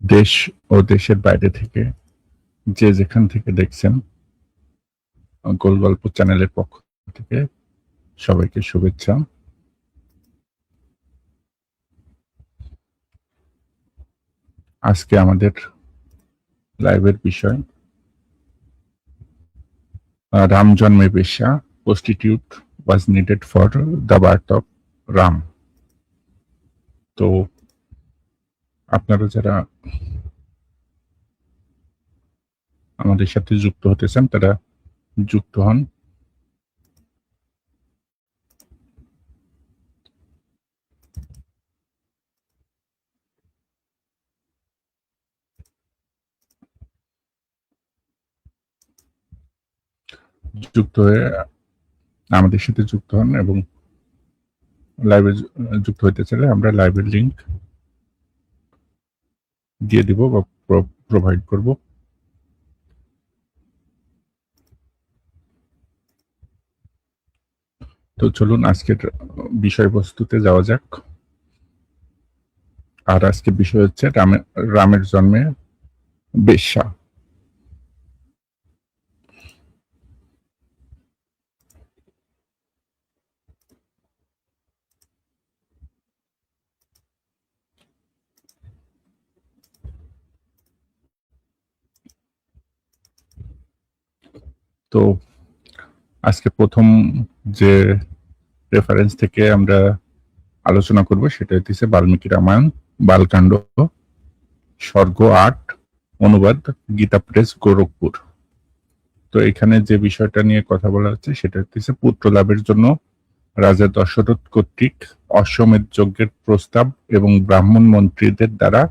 দেশ ও দেশের বাইরে থেকে যে যেখান থেকে দেখছেন, গোল গল্প চ্যানেলের পক্ষ থেকে সবাইকে শুভেচ্ছা। আজকে আমাদের লাইভের বিষয় রাম জন্মে বেশ্যা, prostitute was needed for the birth of Ram. তো আপনারা যারা আমাদের সাথে যুক্ত হতে চান তারা যুক্ত হন। যুক্ত হয়ে আমাদের সাথে যুক্ত হন এবং লাইভে যুক্ত হতে চাইলে আমরা লাইভের লিংক দিয়ে দিব বা প্রোভাইড করব। তো চলুন আজকের বিষয়বস্তুতে যাওয়া যাক। আর আজকে বিষয় হচ্ছে রামের জন্মে বেশ্যা। তো আজকে প্রথম যে রেফারেন্স থেকে আমরা আলোচনা করব সেটা হচ্ছে বাল্মীকি রামায়ণ বালকাণ্ড স্বর্গ ৮, অনুবাদ গীতা প্রেস গোরখপুর। তো এখানে যে বিষয়টা নিয়ে কথা বলা হচ্ছে সেটা হচ্ছে পুত্র লাভের জন্য রাজা দশরথ কর্তৃক অশ্বমেধ যজ্ঞের প্রস্তাব এবং ব্রাহ্মণ মন্ত্রীদের দ্বারা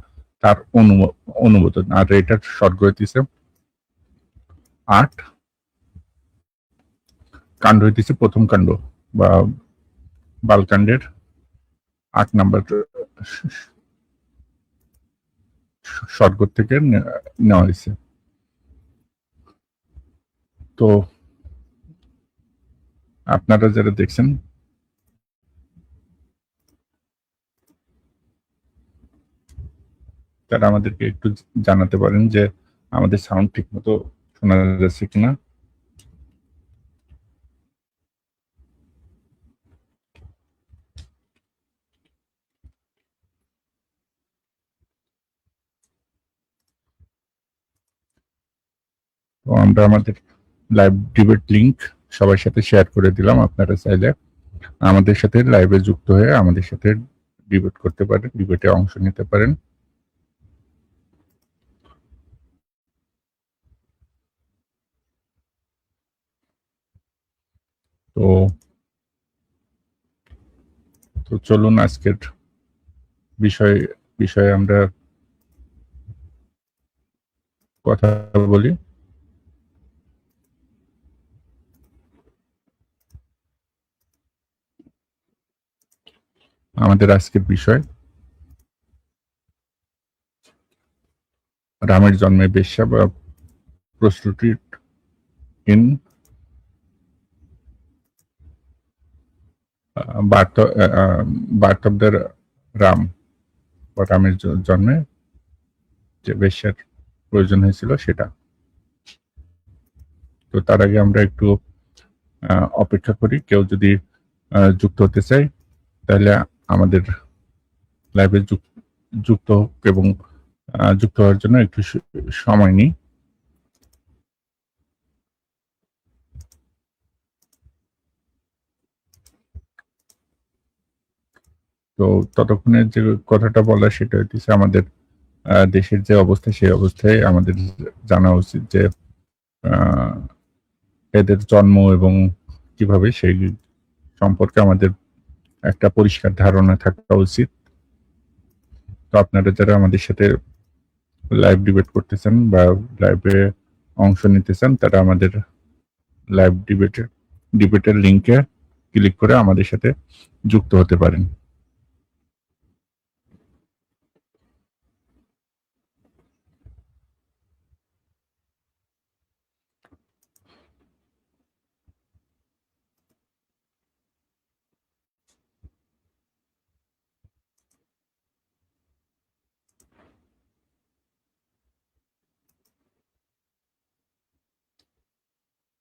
তার অনুমোদন। আর এটার স্বর্গ হইতেছে ৮, কাণ্ড হইতেছে প্রথম কাণ্ড বা বালকাণ্ডের ৮ নম্বর স্বর্গ থেকে নেওয়া হয়েছে। তো আপনারা যারা দেখছেন তারা আমাদেরকে একটু জানাতে পারেন যে আমাদের সাউন্ড ঠিক মতো শোনা যাচ্ছে কিনা। তো আমরা আমাদের লাইভ ডিবেট লিংক সবার সাথে শেয়ার করে দিলাম। আপনারা চাইলে আমাদের সাথে লাইভে যুক্ত হয়ে আমাদের সাথে ডিবেট করতে পারেন, ডিবেটে অংশ নিতে পারেন। তো তো চলুন আজকের বিষয়ে আমরা কথা বলি। আমাদের আজকের বিষয় রামের জন্মে বেশ্যা বা prostitute in birth of the Ram বা রামের জন্মে যে বেশ্যার প্রয়োজন হয়েছিল সেটা। তো তার আগে আমরা একটু অপেক্ষা করি। কেউ যদি যুক্ত হতে চায় তাহলে আমাদের লাইভে যুক্ত হোক এবং যুক্ত হওয়ার জন্য একটু সময় নিই। তো ততক্ষণে যে কথাটা বলা সেটা হচ্ছে আমাদের দেশের যে অবস্থা সেই অবস্থায় আমাদের জানা উচিত যে এদের জন্ম এবং কিভাবে সেই সম্পর্কে আমাদের একটা পরিষ্কার ধারণা থাকা উচিত। তো আপনারা যারা আমাদের সাথে লাইভ ডিবেট করতেছেন বা লাইভে অংশ নিতে চান তারা আমাদের লাইভ ডিবেটের লিংকে ক্লিক করে আমাদের সাথে যুক্ত হতে পারেন।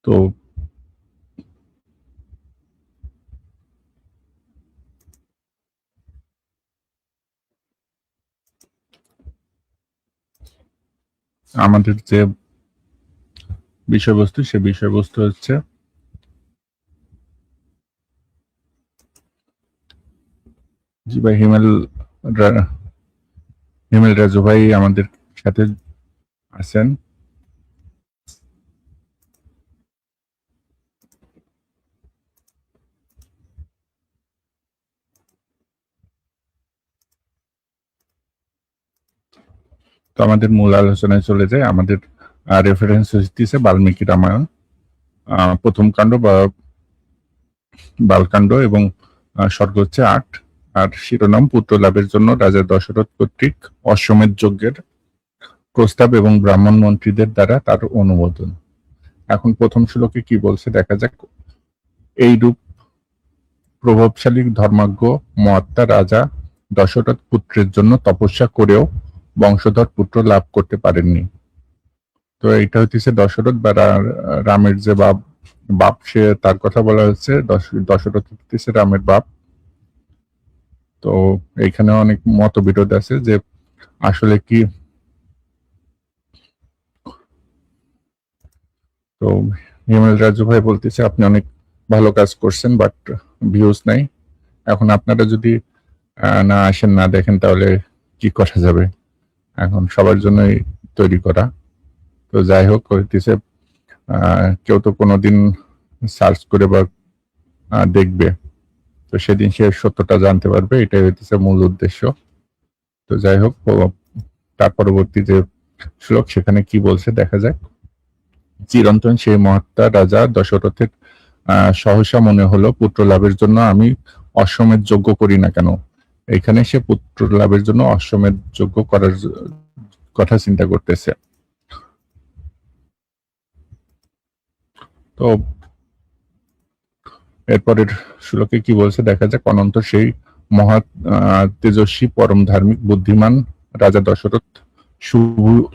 তো আমাদের যে বিষয়বস্তু, সে বিষয়বস্তু হচ্ছে জি ভাই, হিমেল রাজু ভাই আমাদের সাথে আছেন। তো আমাদের মূল আলোচনায় চলে যায়। আমাদের রেফারেন্স হচ্ছে বাল্মীকি রামায়ণ, প্রথম কাণ্ড বা বালকাণ্ড, এবং স্বর্গ হচ্ছে ৮। আর শিরোনাম পুত্র লাভের জন্য রাজা দশরথ কর্তৃক অশ্বমেধ যজ্ঞের প্রস্তাব এবং ব্রাহ্মণ মন্ত্রীদের দ্বারা তার অনুমোদন। এখন প্রথম শ্লোকে কি বলছে দেখা যাক। এইরূপ প্রভাবশালী ধর্মাজ্ঞ মহাত্মা রাজা দশরথ পুত্রের জন্য তপস্যা করেও বংশধর পুত্র লাভ করতে পারেননি। তো এটা হচ্ছে দশরথ বা রামের যে বাপ, সে তার কথা বলা হচ্ছে। দশরথ হচ্ছে রামের বাপ। তো এইখানে অনেক মতবিরোধ আছে যে আসলে কি। তো হিমেল রাজু ভাই বলতেছে আপনি অনেক ভালো কাজ করছেন, বাট ভিউজ নাই। এখন আপনারা যদি না আসেন, না দেখেন, তাহলে কি করা যাবে? এখন সবার জন্যই তৈরি করা। তো যাই হোক, হইতেছে কেউ তো কোনোদিন সার্চ করে বা দেখবে, তো সেদিন সে সত্যটা জানতে পারবে। এটাই হইতেছে মূল উদ্দেশ্য। তো যাই হোক, তার পরবর্তী যে শ্লোক, সেখানে কি বলছে দেখা যাক। চিরন্তন সেই মহাত্মা রাজা দশরথের সহসা মনে হলো পুত্র লাভের জন্য আমি অশ্বমেধ যজ্ঞ করি না কেন। এখানে সে পুত্র লাভের জন্য অশ্বমেধ যজ্ঞ করার কথা চিন্তা করতেছে। তো এরপরের শ্লোকে কি বলছে দেখা যাক। অনন্ত সেই মহা তেজস্বী পরম ধার্মিক বুদ্ধিমান রাজা দশরথ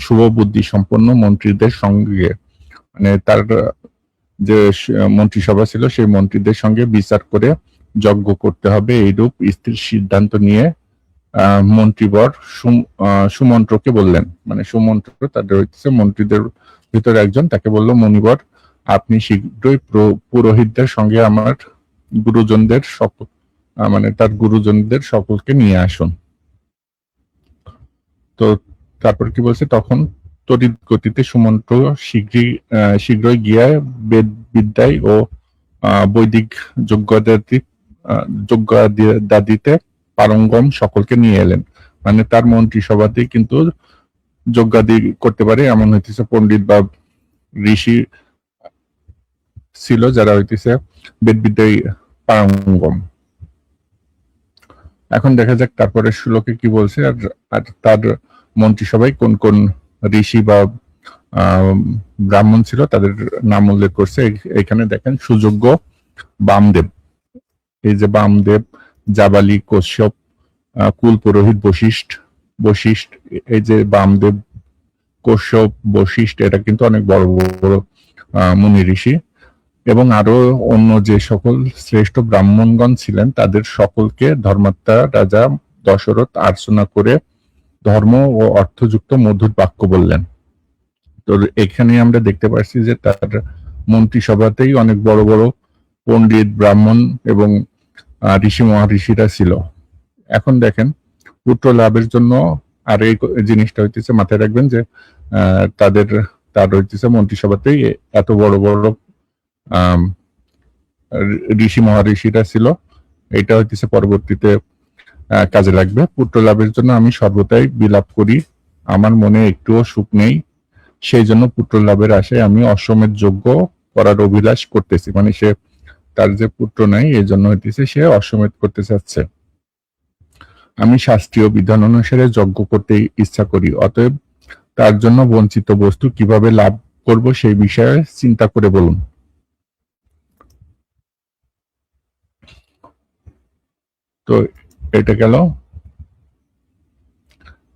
শুভ বুদ্ধি সম্পন্ন মন্ত্রীদের সঙ্গে, মানে তার যে মন্ত্রিসভা ছিল সেই মন্ত্রীদের সঙ্গে বিচার করে যজ্ঞ করতে হবে এইরূপ স্থির সিদ্ধান্ত নিয়ে মন্ত্রীবর সুমন্ত্রকে বললেন। মানে সুমন্ত্র তাদের হচ্ছে মন্ত্রীদের ভিতরে একজন, তাকে বলল, মণিবর আপনি শীঘ্রই পুরোহিতদের সঙ্গে আমার গুরুজনদের সকল, মানে তার গুরুজনদের সকলকে নিয়ে আসুন। তো তারপর কি বলছে, তখন তড়িৎ গতিতে সুমন্ত্র শীঘ্রই গিয়া বেদ বিদ্যায় ও বৈদিক যজ্ঞাদিতে পারঙ্গম সকলকে নিয়ে এলেন। মানে তার মন্ত্রিসভাতেই কিন্তু যজ্ঞাদি করতে পারে এমন হইতেছে পণ্ডিত বা ঋষি ছিল, যারা হইতেছে বেদ বিদ্যায় পারঙ্গম। এখন দেখা যাক তারপরে শ্লোকে কি বলছে। আর তার মন্ত্রিসভায় কোন কোন ঋষি বা ব্রাহ্মণ ছিল তাদের নাম উল্লেখ করছে। এখানে দেখেন সুযোগ্য বামদেব, এই যে বামদেব, জাবালি, কশ্যপ, কুল পুরোহিত বশিষ্ঠ, এই যে বামদেব, কশ্যপ, বশিষ্ঠ, এটা কিন্তু অনেক বড় বড় মুনি ঋষি। এবং আরো অন্য যে সকল শ্রেষ্ঠ ব্রাহ্মণগণ ছিলেন তাদের সকলকে ধর্মাত্মা রাজা দশরথ আর্চনা করে ধর্ম ও অর্থযুক্ত মধুর বাক্য বললেন। তো এখানে আমরা দেখতে পাচ্ছি যে তার মন্ত্রিসভাতেই অনেক বড় বড় পণ্ডিত, ব্রাহ্মণ এবং ঋষি মহাঋষিরা ছিল। এখন দেখেন পুত্র লাভের জন্য, আর এই জিনিসটা হইতেছে মাথায় রাখবেন যে তার হইতেছে মন্ত্রিসভাতেই এত বড় বড় ঋষি মহাঋষিরা ছিল। এটা হইতেছে পরবর্তীতে কাজে লাগবে। পুত্র লাভের জন্য আমি সর্বদাই বিলাপ করি, আমার মনে একটুও সুখ নেই। সেই জন্য পুত্র লাভের আশায় আমি অশ্বমেধ যজ্ঞ করার অভিলাষ করতেছি। মানে সে, তার যে পুত্র নাই, এই জন্য হইতেছে সে অশ্বমেধ করতে চাচ্ছে। আমি শাস্ত্রীয় বিধান অনুসারে যজ্ঞ করতে ইচ্ছা করি, অতএব তার জন্য বঞ্চিত বস্তু কিভাবে লাভ করব সেই বিষয়ে চিন্তা করে বলুন। তো এটা গেল।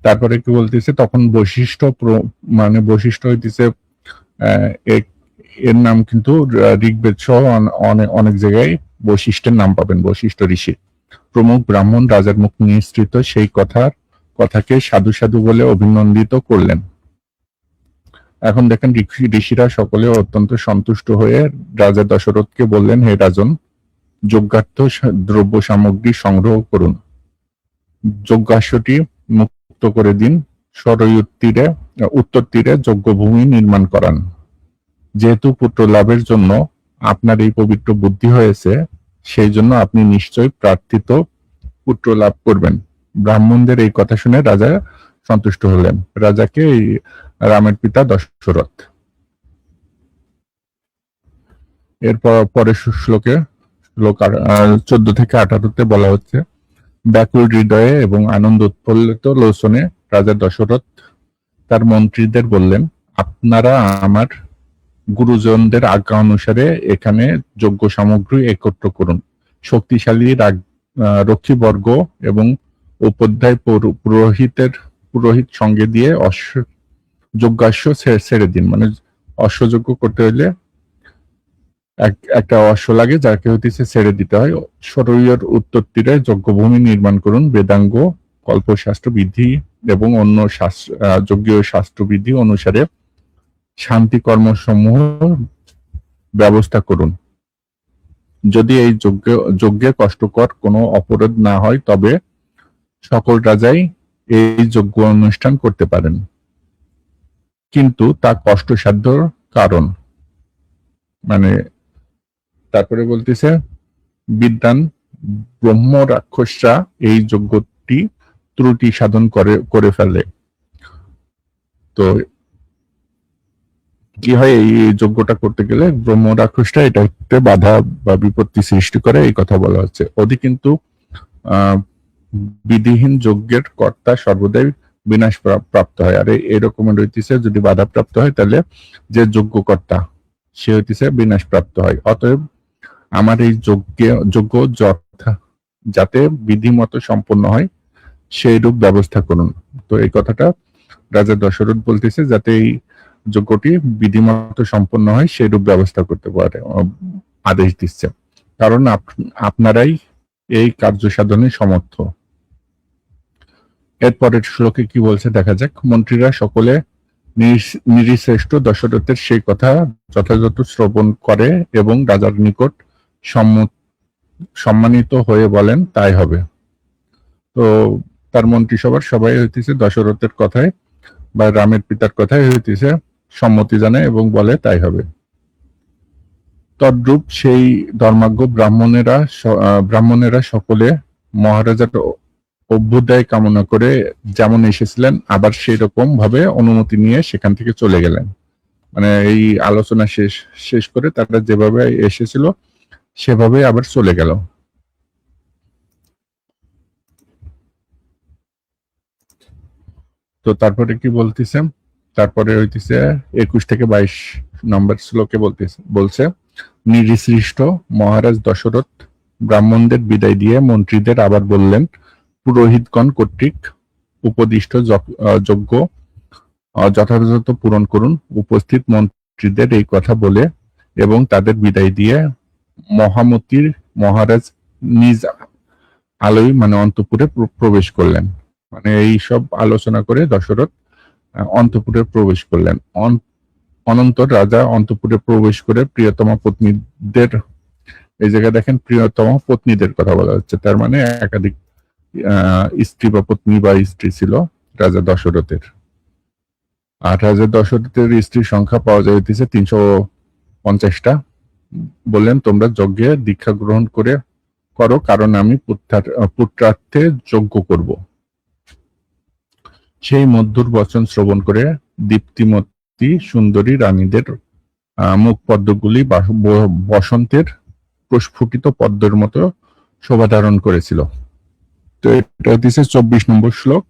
তারপরে কি বলতেছে, তখন বৈশিষ্ট্য, মানে বৈশিষ্ট্য হইতেছে এর নাম কিন্তু ঋগ্বেদ সহ অনেক জায়গায় বৈশিষ্ট্যের নাম পাবেন। বৈশিষ্ট্য ঋষি প্রমুখ ব্রাহ্মণ রাজার মুখ নিঃসৃত সেই কথাকে সাধু সাধু বলে অভিনন্দিত করলেন। এখন দেখেন ঋষিরা সকলে অত্যন্ত সন্তুষ্ট হয়ে রাজা দশরথকে বললেন, হে রাজন, যজ্ঞার্থ দ্রব্য সামগ্রী সংগ্রহ করুন, যজ্ঞাশ্বটি মুক্ত করে দিন, সরয়ূর তীরে উত্তর তীরে যজ্ঞভূমি নির্মাণ করান। যেহেতু পুত্র লাভের জন্য আপনার এই পবিত্র বুদ্ধি হয়েছে, সেই জন্য আপনি নিশ্চয় প্রার্থিত পুত্র লাভ করবেন। ব্রাহ্মণদের এই কথা শুনে রাজা সন্তুষ্ট হলেন। রাজাকে এই রামের পিতা দশরথ। এরপর পরের শ্লোকে শ্লোক 14 থেকে 18 বলা হচ্ছে, ব্যাকুল হৃদয়ে এবং আনন্দ উৎফুল্লিত লোচনে রাজা দশরথ তার মন্ত্রীদের বললেন, আপনারা আমার গুরুজনদের আজ্ঞা অনুসারে এখানে যজ্ঞ সামগ্রী একত্র করুন। শক্তিশালী রক্ষীবর্গ এবং উপাধ্যায় পুরোহিত সঙ্গে দিয়ে যজ্ঞাশ্ব ছেড়ে দিন। মানে অশ্বযজ্ঞ করতে হলে একটা অশ্ব লাগে, যাকে হইতেছে ছেড়ে দিতে হয়। সরয়ূর উত্তর তীরে যজ্ঞভূমি নির্মাণ করুন। বেদাঙ্গ, কল্পশাস্ত্র বিধি এবং অন্য যজ্ঞীয় শাস্ত্রবিধি অনুসারে শান্তি কর্মসমূহ ব্যবস্থা করুন। যদি এই যজ্ঞে কষ্টকর কোনো অপরাধ না হয়, তবে সকল রাজাই এই যজ্ঞ অনুষ্ঠান করতে পারেন, কিন্তু তা কষ্টসাধ্য। কারণ মানে তারপরে বলতেছে, বিদ্বান ব্রহ্ম রাক্ষসরা এই যজ্ঞটি ত্রুটি সাধন করে ফেলে। তো কি হয়, এই যজ্ঞটা করতে গেলে ব্রহ্ম রাক্ষসরা এটাতে বাধা বা বিপত্তি সৃষ্টি করে, এই কথা বলা হচ্ছে। ওদি কিন্তু বিধিহীন যজ্ঞের কর্তা সর্বদাই বিনাশ প্রাপ্ত হয়। আর এরকমের হইতেছে, যদি বাধা প্রাপ্ত হয় তাহলে যে যজ্ঞকর্তা সে হইতেছে বিনাশ প্রাপ্ত হয়। অতএব আমার এই যজ্ঞ যাতে বিধিমতো সম্পন্ন হয় সেই রূপ ব্যবস্থা করুন। তো এই কথাটা রাজা দশরথ বলতেছে, যাতে এই যজ্ঞটি বিধিমতো সম্পন্ন হয় সেই রূপ ব্যবস্থা করতে পারে আদেশ দিচ্ছে। কারণ আপনারাই এই কার্য সাধনে সমর্থ। এরপরের শ্লোকে কি বলছে দেখা যাক। মন্ত্রীরা সকলে নিরিশ্রেষ্ঠ দশরথের সেই কথা যথাযথ শ্রবণ করে এবং রাজার নিকট সম্মানিত হয়ে বলেন, তাই হবে। তো তার মন্ত্রিসভার সবাই হইতেছে দশরথের কথায় বা রামের পিতার কথায় হইতেছে সম্মতি জানায় এবং বলে তাই হবে। তদ্রূপ সেই ধর্মাজ্ঞ ব্রাহ্মণেরা সকলে মহারাজার অভ্যুদয় কামনা করে যেমন এসেছিলেন, আবার সেই রকম ভাবে অনুমতি নিয়ে সেখান থেকে চলে গেলেন। মানে এই আলোচনা শেষ করে তারা যেভাবে এসেছিল সেভাবে আবার চলে গেল। তো তারপরে কি বলতেছে, তারপরে হইতেছে 21 থেকে 22 নম্বর শ্লোকে বলছে, নিরিসৃষ্ট মহারাজ দশরথ ব্রাহ্মণদের বিদায় দিয়ে মন্ত্রীদের আবার বললেন, পুরোহিতগণ কর্তৃক উপদিষ্ট যজ্ঞ যথাযথ পূরণ করুন। উপস্থিত মন্ত্রীদের এই কথা বলে এবং তাদের বিদায় দিয়ে মহারাজ নিজ আলোয় মানে অন্তঃপুরে প্রবেশ করলেন। মানে এই সব আলোচনা করে দশরথ অন্তঃপুরে প্রবেশ করলেন। অনন্তর রাজা অন্তঃপুরে প্রবেশ করে প্রিয়তমা পত্নীদের, এই জায়গায় দেখেন প্রিয়তমা পত্নীদের কথা বলা হচ্ছে, তার মানে একাধিক স্ত্রী বা পত্নী বা স্ত্রী ছিল রাজা দশরথের। আর রাজা দশরথের স্ত্রীর সংখ্যা পাওয়া যাইতেছে 350টা। বললেন, তোমরা যজ্ঞে দীক্ষা গ্রহণ করো, কারণ আমি পুত্রার্থে যজ্ঞ করব। সেই মধুর বচন শ্রবণ করে দীপ্তিমতী সুন্দরী রানীদের মুখ পদ্মগুলি বসন্তের প্রস্ফুটিত পদ্মের মতো শোভা ধারণ করেছিল। তো এটা হচ্ছে 24 নম্বর শ্লোক।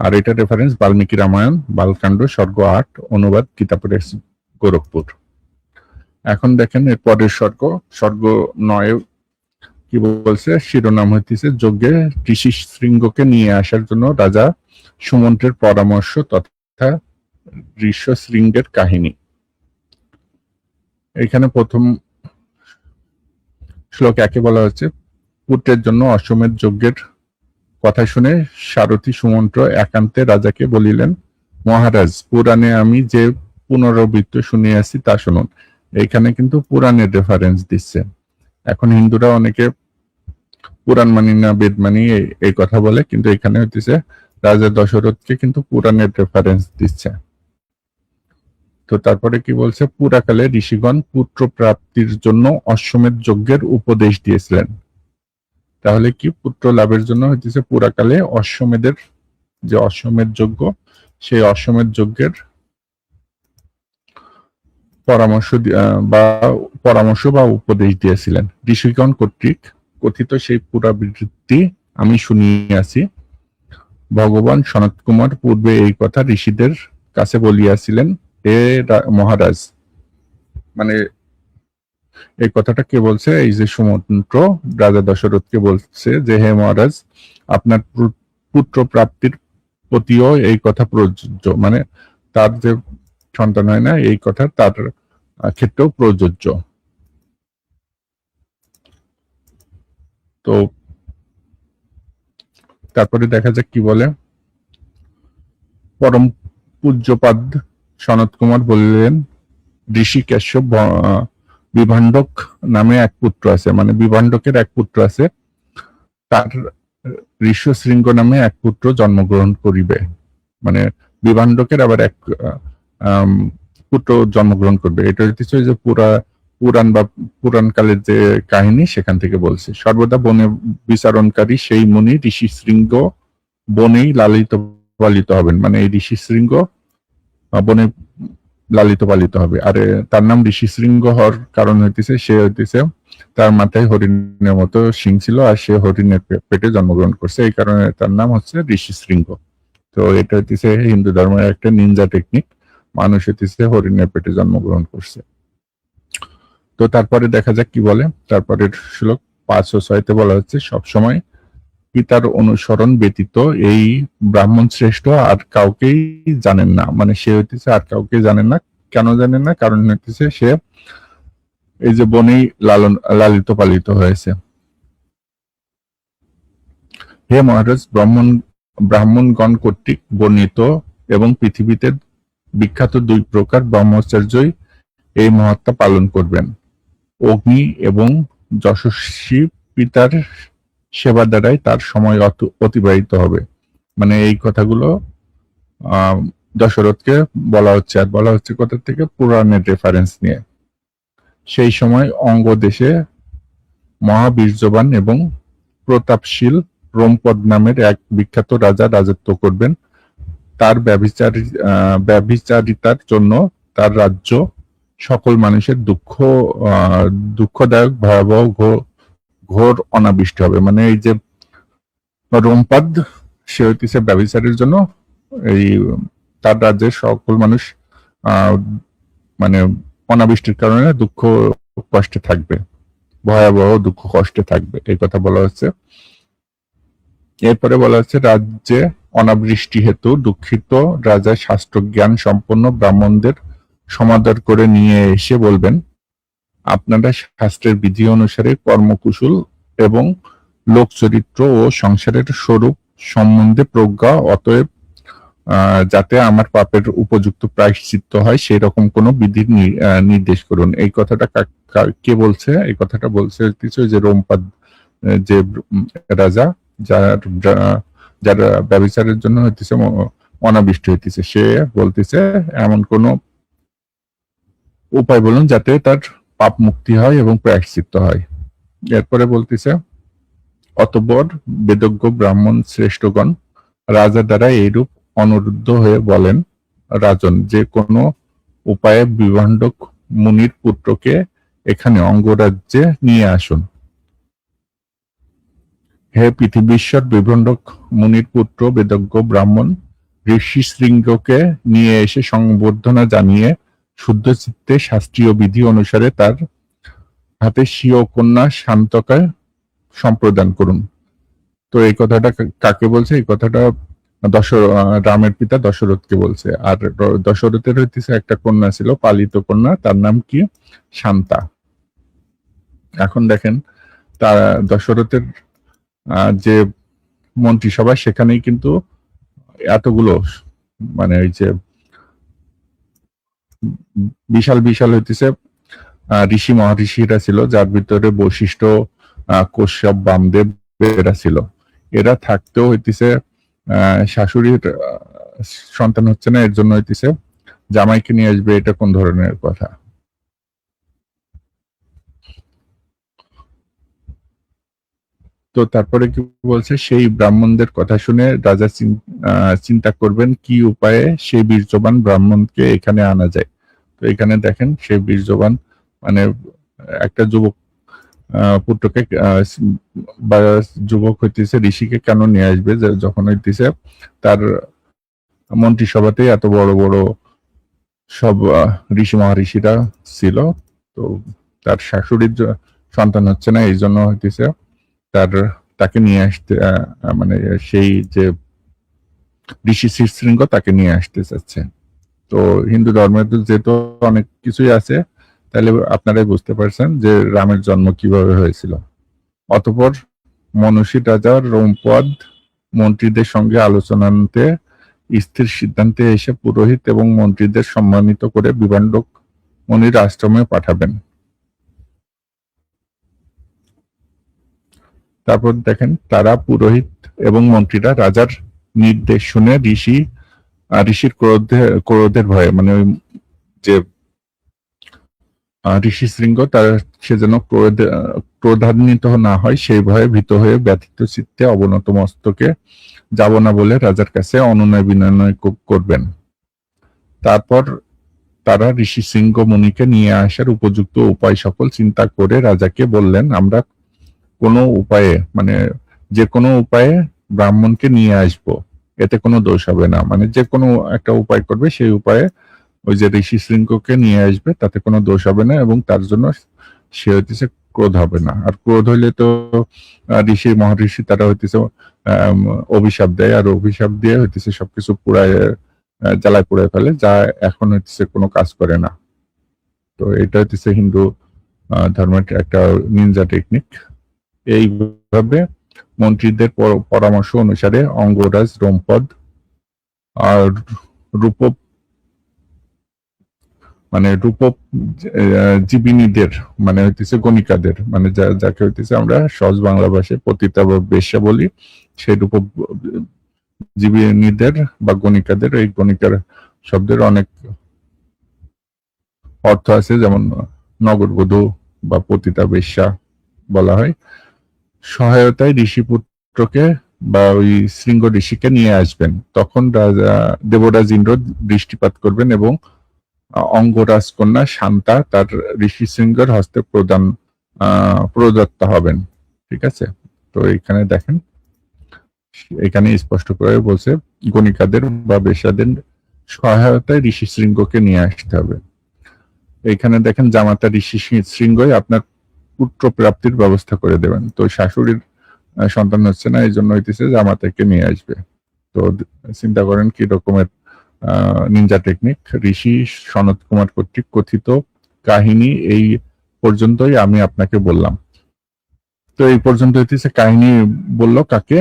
আর এটা রেফারেন্স বাল্মীকি রামায়ণ বালকাণ্ড স্বর্গ 8, অনুবাদ গীতা প্রেস গোরখপুর। এখন দেখেন এর পরের স্বর্গ 9 কি বলছে, শিরোনাম হইতেছে যজ্ঞে ঋষি শৃঙ্গকে নিয়ে আসার জন্য রাজা সুমন্ত্রের পরামর্শ তথা ঋষ্য শৃঙ্গের কাহিনী। তো এটা হইতেছে 24 নম্বর শ্লোক। আর এটা রেফারেন্স বাল্মীকি রামায়ণ বালকাণ্ড স্বর্গ 8, অনুবাদ গীতা প্রেস গোরখপুর। এখন দেখেন এর পরের স্বর্গ 10 কি বলছে, শিরোনাম হইতেছে যজ্ঞে ঋষি শৃঙ্গকে নিয়ে আসার জন্য রাজা সুমন্ত্রের পরামর্শ তথা এখানে প্রথম শ্লোক একে বলা হচ্ছে, পুত্রের জন্য অশ্বমেধ যজ্ঞের কথা শুনে সারথী সুমন্ত্র একান্তে রাজাকে বলিলেন, মহারাজ, পুরাণে আমি যে পুনরাবৃত্ত শুনিয়াছি তা শুনুন। এখানে কিন্তু পুরাণের রেফারেন্স দিচ্ছে। এখন হিন্দুরা অনেকে পুরাণ মানি না, বেদ মানি এই কথা বলে, কিন্তু এখানে হইতেছে রাজা দশরথকে কিন্তু পুরাণের রেফারেন্স দিচ্ছে। তো তারপরে কি বলছে, পুরাকালে ঋষিগণ পুত্র প্রাপ্তির জন্য অশ্বমেধ যজ্ঞের উপদেশ দিয়েছিলেন। তাহলে কি পুত্র লাভের জন্য হইতেছে পুরাকালে অশ্বমেধের যে অশ্বমেধ যজ্ঞ, সেই অশ্বমেধ যজ্ঞের পরামর্শ বা উপদেশ দিয়েছিলেন ঋষিগণ কর্তৃক কথিত সেই পুরাবৃত্তি আমি শুনিয়াছি। ভগবান সনত কুমার পূর্বে এই কথা ঋষিদের কাছে বলিয়াছিলেন। হে মহারাজ, মানে এই কথাটা কে বলছে? এই যে সুমন্ত্র রাজা দশরথকে বলছে যে, হে মহারাজ, আপনার পুত্র প্রাপ্তির প্রতিও এই কথা প্রযোজ্য, মানে তার যে সন্তান হয় না এই কথা তার ক্ষেত্রেও প্রযোজ্য। তো তারপরে দেখা যাক কি বলে। পরম পূজ্যপাদ সনত কুমার বললেন, ঋষিকেশ বিভাণ্ডক নামে এক পুত্র আছে, মানে বিভাণ্ডকের এক পুত্র আছে, তার ঋষ্যশৃঙ্গ নামে এক পুত্র জন্মগ্রহণ করিবে। মানে বিভাণ্ডকের আবার এক পুত্র জন্মগ্রহণ করবে। এটা হচ্ছে যে পুরাণ বা পুরাণকালের যে কাহিনী সেখান থেকে বলছে। সর্বদা বনে বিচারণকারী সেই মুনি ঋষি শৃঙ্গ বনেই লালিত পালিত হবেন, মানে এই ঋষি শৃঙ্গ বনে লালিত পালিত হবে। আর তার নাম ঋষি শৃঙ্গ হওয়ার কারণ হইতেছে সে হইতেছে তার মাথায় হরিণের মতো শিং ছিল, আর সে হরিণের পেটে জন্মগ্রহণ করছে, এই কারণে তার নাম হচ্ছে ঋষি শৃঙ্গ। তো এটা হইতেছে হিন্দু ধর্মের একটা নিনজা টেকনিক, মানুষ হইতেছে হরিণের পেটে জন্মগ্রহণ করছে। তো তারপরে দেখা যাক কি বলে। তারপরের শ্লোক 5 ও 6-তে বলা হচ্ছে, সবসময় পিতার অনুসরণ ব্যতীত এই ব্রাহ্মণ শ্রেষ্ঠ আর কাউকেই জানেন না। মানে সে হইতেছে আর কাউকে জানেন না। কেন জানেন না? কারণ হইতেছে সে এই যে বনেই লালিত পালিত হয়েছে। হে মহারাজ, ব্রাহ্মণগণ কর্তৃক বর্ণিত এবং পৃথিবীতে বিখ্যাত 2 প্রকার ব্রহ্মচার্যই এই মহাত্মা পালন করবেন। অগ্নি এবং যশস্বী পিতার সেবা দ্বারাই তার সময় অতিবাহিত হবে। মানে এই কথাগুলো দশরথকে বলা হচ্ছে, আর বলা হচ্ছে কোথা থেকে? পুরাণের রেফারেন্স নিয়ে। সেই সময় অঙ্গ দেশে মহাবীর্যবান এবং প্রতাপশীল রোমপদ নামের এক বিখ্যাত রাজা রাজত্ব করবেন। তার ব্যভিচারিতার জন্য তার রাজ্য সকল মানুষের দুঃখদায়ক ভয়াবহ ঘোর অনাবৃষ্টি হবে। মানে এই যে রোমপদ, সে হইতেছে ব্যভিচারের জন্য এই তার রাজ্যের সকল মানুষ মানে অনাবৃষ্টির কারণে দুঃখ কষ্টে থাকবে, ভয়াবহ দুঃখ কষ্টে থাকবে, এই কথা বলা হচ্ছে। এরপরে বলা হচ্ছে, রাজ্যে অনাবৃষ্টি হেতু দুঃখিত রাজা শাস্ত্র জ্ঞান সম্পন্ন ব্রাহ্মণদের সমাদর করে নিয়ে এসে বলবেন, আপনারা শাস্ত্রের বিধি অনুসারে কর্মকুশল এবং লোকচরিত্র ও সংসারের স্বরূপ সম্বন্ধে প্রজ্ঞা, অতএব যাতে আমার পাপের উপযুক্ত প্রায়শ্চিত্ত হয় সেই রকম কোন বিধির নির্দেশ করুন। এই কথাটা কে বলছে? এই কথাটা বলছে যে রোমপাদ, যে রাজা যার ব্যভিচারের জন্য হইতেছে অনাবৃষ্টি হইতেছে, সে বলতেছে এমন কোন উপায় বলুন যাতে তার পাপ মুক্তি হয় এবং প্রায়শ্চিত্ত হয়। এরপরে বলতেছে, অতঃপর বেদজ্ঞ ব্রাহ্মণ শ্রেষ্ঠগণ রাজা দ্বারা এইরূপ অনুরুদ্ধ হয়ে বলেন, রাজন, যে কোনো উপায়ে বিভাণ্ডক মুনির পুত্রকে এখানে অঙ্গরাজ্যে নিয়ে আসুন। হে পৃথিবীশ্বর, বিভাণ্ডক মুনির পুত্র বেদজ্ঞ ব্রাহ্মণ ঋষি শৃঙ্গকে নিয়ে এসে সংবর্ধনা জানিয়ে শুদ্ধ চিত্তে শাস্ত্রীয় বিধি অনুসারে তার হাতে স্বীয় কন্যা শান্তকা সম্প্রদান করুন। তো এই কথাটা কাকে বলছে? এই কথাটা রামের পিতা দশরথকে বলছে। আর দশরথের হইতেছে একটা কন্যা ছিল, পালিত কন্যা, তার নাম কি? শান্তা। এখন দেখেন, তার দশরথের যে মন্ত্রিসভা, সেখানেই কিন্তু এতগুলো মানে ওই যে বিশাল বিশাল হইতেছে ঋষি মহারিষিরা ছিল, যার ভিতরে বৈশিষ্ট্য, কশ্যপ, বামদেব এরা ছিল। এরা থাকতেও হইতেছে শাশুড়ির সন্তান হচ্ছে না, এর জন্য হইতেছে জামাইকে নিয়ে আসবে। এটা কোন ধরনের কথা? তো তারপরে কি বলছে, সেই ব্রাহ্মণদের কথা শুনে রাজা চিন্তা করবেন কি উপায়ে সেই বীর্যবান ব্রাহ্মণকে এখানে আনা যায়। তো এখানে দেখেন, সেই বীর্যবান মানে একটা যুবক পুত্রকে বা যুবক হইতেছে ঋষিকে কেন নিয়ে আসবে, যখন হইতেছে তার মন্ত্রিসভাতেই এত বড় বড় সব ঋষি মহারিষিরা ছিল। তো তার শাশুড়ির সন্তান হচ্ছে না, এই জন্য হইতেছে তাকে নিয়ে আসতে মানে সেই যে ঋষি শৃঙ্গ তাকে নিয়ে আসতে চাচ্ছে। তো হিন্দু ধর্মের যেহেতু অনেক কিছুই আছে, তাহলে আপনারাই বুঝতে পারছেন যে রামের জন্ম কিভাবে হয়েছিল। অতঃপর মনুষ্য রাজা রোমপদ মন্ত্রীদের সঙ্গে আলোচনাতে স্থির সিদ্ধান্তে এসে পুরোহিত এবং মন্ত্রীদের সম্মানিত করে বিভাণ্ডক মনির আশ্রমে পাঠাবেন। তারপর দেখেন, তারা পুরোহিত এবং মন্ত্রীরা রাজার নির্দেশ শুনে ঋষির ক্রোধের ভয়ে, মানে ওই যে ঋষি শৃঙ্গ, সে যেন ক্রোধান্বিত না হয় সেই ভয়ে ভীত হয়ে ব্যথিত চিত্তে অবনত মস্তকে যাব না বলে রাজার কাছে অনুনয় বিনয় করবেন। তারপর তারা ঋষি শৃঙ্গ মুনিকে নিয়ে আসার উপযুক্ত উপায় সকল চিন্তা করে রাজাকে বললেন, আমরা কোনো উপায়ে, মানে যে কোনো উপায়ে ব্রাহ্মণকে নিয়ে আসব, এতে কোনো দোষ হবে না। মানে যে কোনো একটা উপায় করবে, সেই উপায়ে ওই যে ঋষি শৃঙ্গকে নিয়ে আসবে, তাতে কোনো দোষ হবে না, এবং তার জন্য সে হইতেছে ক্রোধ হবে না। আর ক্রোধ হইলে তো ঋষি মহর্ষি তারা হইতেছে অভিশাপ দেয়, আর অভিশাপ দিয়ে হইতেছে সবকিছু পুরায় জ্বালায় পুড়ায় ফেলে, যা এখন হইতেছে কোনো কাজ করে না। তো এটা হইতেছে হিন্দু ধর্মের একটা নিনজা টেকনিক। এইভাবে মন্ত্রীদের পরামর্শ অনুসারে অঙ্গরাজ রোমপদ আর রূপক, মানে রূপক জীবিনীদের, মানে হইতেছে গণিকাদের, মানে যাকে হইতেছে আমরা সহজ বাংলা ভাষায় পতিতা বা বেশ্যা বলি, সেই রূপক জীবিনীদের বা গণিকাদের, এই গণিকার শব্দের অনেক অর্থ আছে, যেমন নগরবধূ বা পতিতা বেশ্যা বলা হয়। সহায়তায় ঋষিপুত্রকে বা ওই শৃঙ্গ ঋষিকে নিয়ে আসবেন। তখন দেবরাজ ইন্দ্র দৃষ্টিপাত করবেন এবং অঙ্গরাজ কন্যা শান্তা তার ঋষি শৃঙ্গের হস্তে প্রদত্ত হবেন। ঠিক আছে? তো এখানে দেখেন, এখানে স্পষ্ট করে বলছে গণিকাদের বা বেশ্যাদের সহায়তায় ঋষি শৃঙ্গকে নিয়ে আসতে হবে। এখানে দেখেন, জামাতা ঋষি শৃঙ্গই আপনার পুত্র প্রাপ্তির ব্যবস্থা করে দেবেন। তো শাশুড়ির সন্তান হচ্ছে না, এই জন্য হইতেছে জামাতাকে নিয়ে আসবে। তো চিন্তা করেন কি রকমের নিনজা টেকনিক। ঋষি সনত কুমার কর্তৃক কথিত কাহিনী এই পর্যন্তই আমি আপনাকে বললাম। তো এই পর্যন্ত হইতেছে কাহিনী বলল কাকে?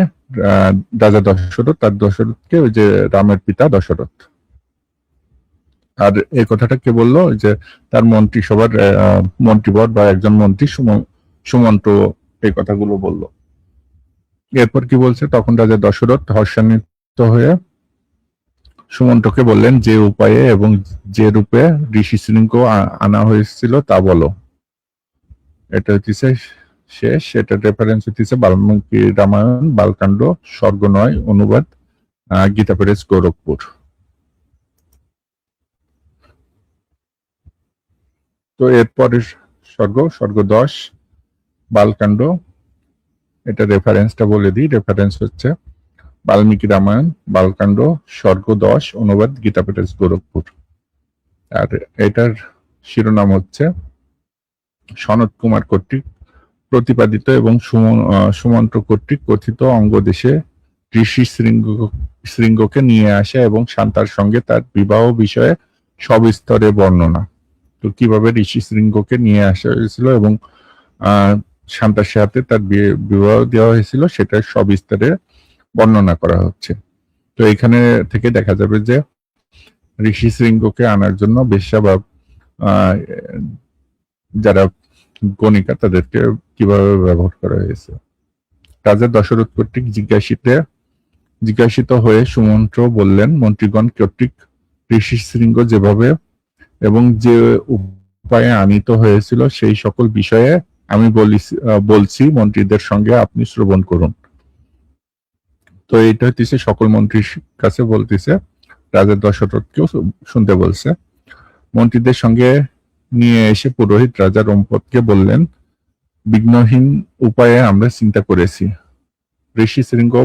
রাজা দশরথ, তার দশরথকে, ওই যে রামের পিতা দশরথ। আর এই কথাটা কে বললো? যে তার মন্ত্রিসভার মন্ত্রীবর বা একজন মন্ত্রী সুমন্ত এই কথাগুলো বলল। এরপর কি বলছে, তখন রাজা দশরথ হর্ষান্বিত হয়ে সুমন্তকে বললেন, যে উপায়ে এবং যে রূপে ঋষি শৃঙ্গ আনা হয়েছিল তা বলো। এটা হচ্ছে শেষ। এটা রেফারেন্স হচ্ছে বাল্মীকি রামায়ণ বালকাণ্ড স্বর্গ 9 অনুবাদ গীতা প্রেস গোরখপুর। তো এরপরের স্বর্গ 10 বালকাণ্ড, এটা রেফারেন্সটা বলে দিই। রেফারেন্স হচ্ছে বাল্মীকি রামায়ণ বালকাণ্ড স্বর্গ 10 অনুবাদ গীতা প্রেস গোরখপুর। আর এটার শিরোনাম হচ্ছে সনত কুমার কর্তৃক প্রতিপাদিত এবং সুমন্ত কর্তৃক কথিত অঙ্গদেশে ঋষি শৃঙ্গ শৃঙ্গকে নিয়ে আসে এবং শান্তার সঙ্গে তার বিবাহ বিষয়ে সবিস্তরে বর্ণনা। তো কিভাবে ঋষি শৃঙ্গকে নিয়ে আসা হয়েছিল এবং শান্তার সাথে তার বিবাহ দেওয়া হয়েছিল সেটা সবিস্তারে বর্ণনা করা হচ্ছে। তো এখানে থেকে দেখা যাবে যে ঋষি শৃঙ্গকে আনার জন্য বেশ্যা বা যারা গণিকা তাদেরকে কিভাবে ব্যবহার করা হয়েছে। রাজা দশরথ কর্তৃক জিজ্ঞাসিত হয়ে সুমন্ত্র বললেন, মন্ত্রীগণ কর্তৃক ঋষি শৃঙ্গ যেভাবে এবং যে উপায়ে আনিত হয়েছিল সেই সকল বিষয়ে আমি বলছি মন্ত্রীদের সঙ্গে আপনি শ্রবণ করুন। তো এটা হচ্ছে সকল মন্ত্রীর কাছে বলতেছে, রাজা দশরথকেও শুনতে বলছে। মন্ত্রীদের সঙ্গে নিয়ে এসে পুরোহিত রাজা রম্পতকে বললেন, বিঘ্নহীন উপায়ে আমরা চিন্তা করেছি। ঋষি শৃঙ্গ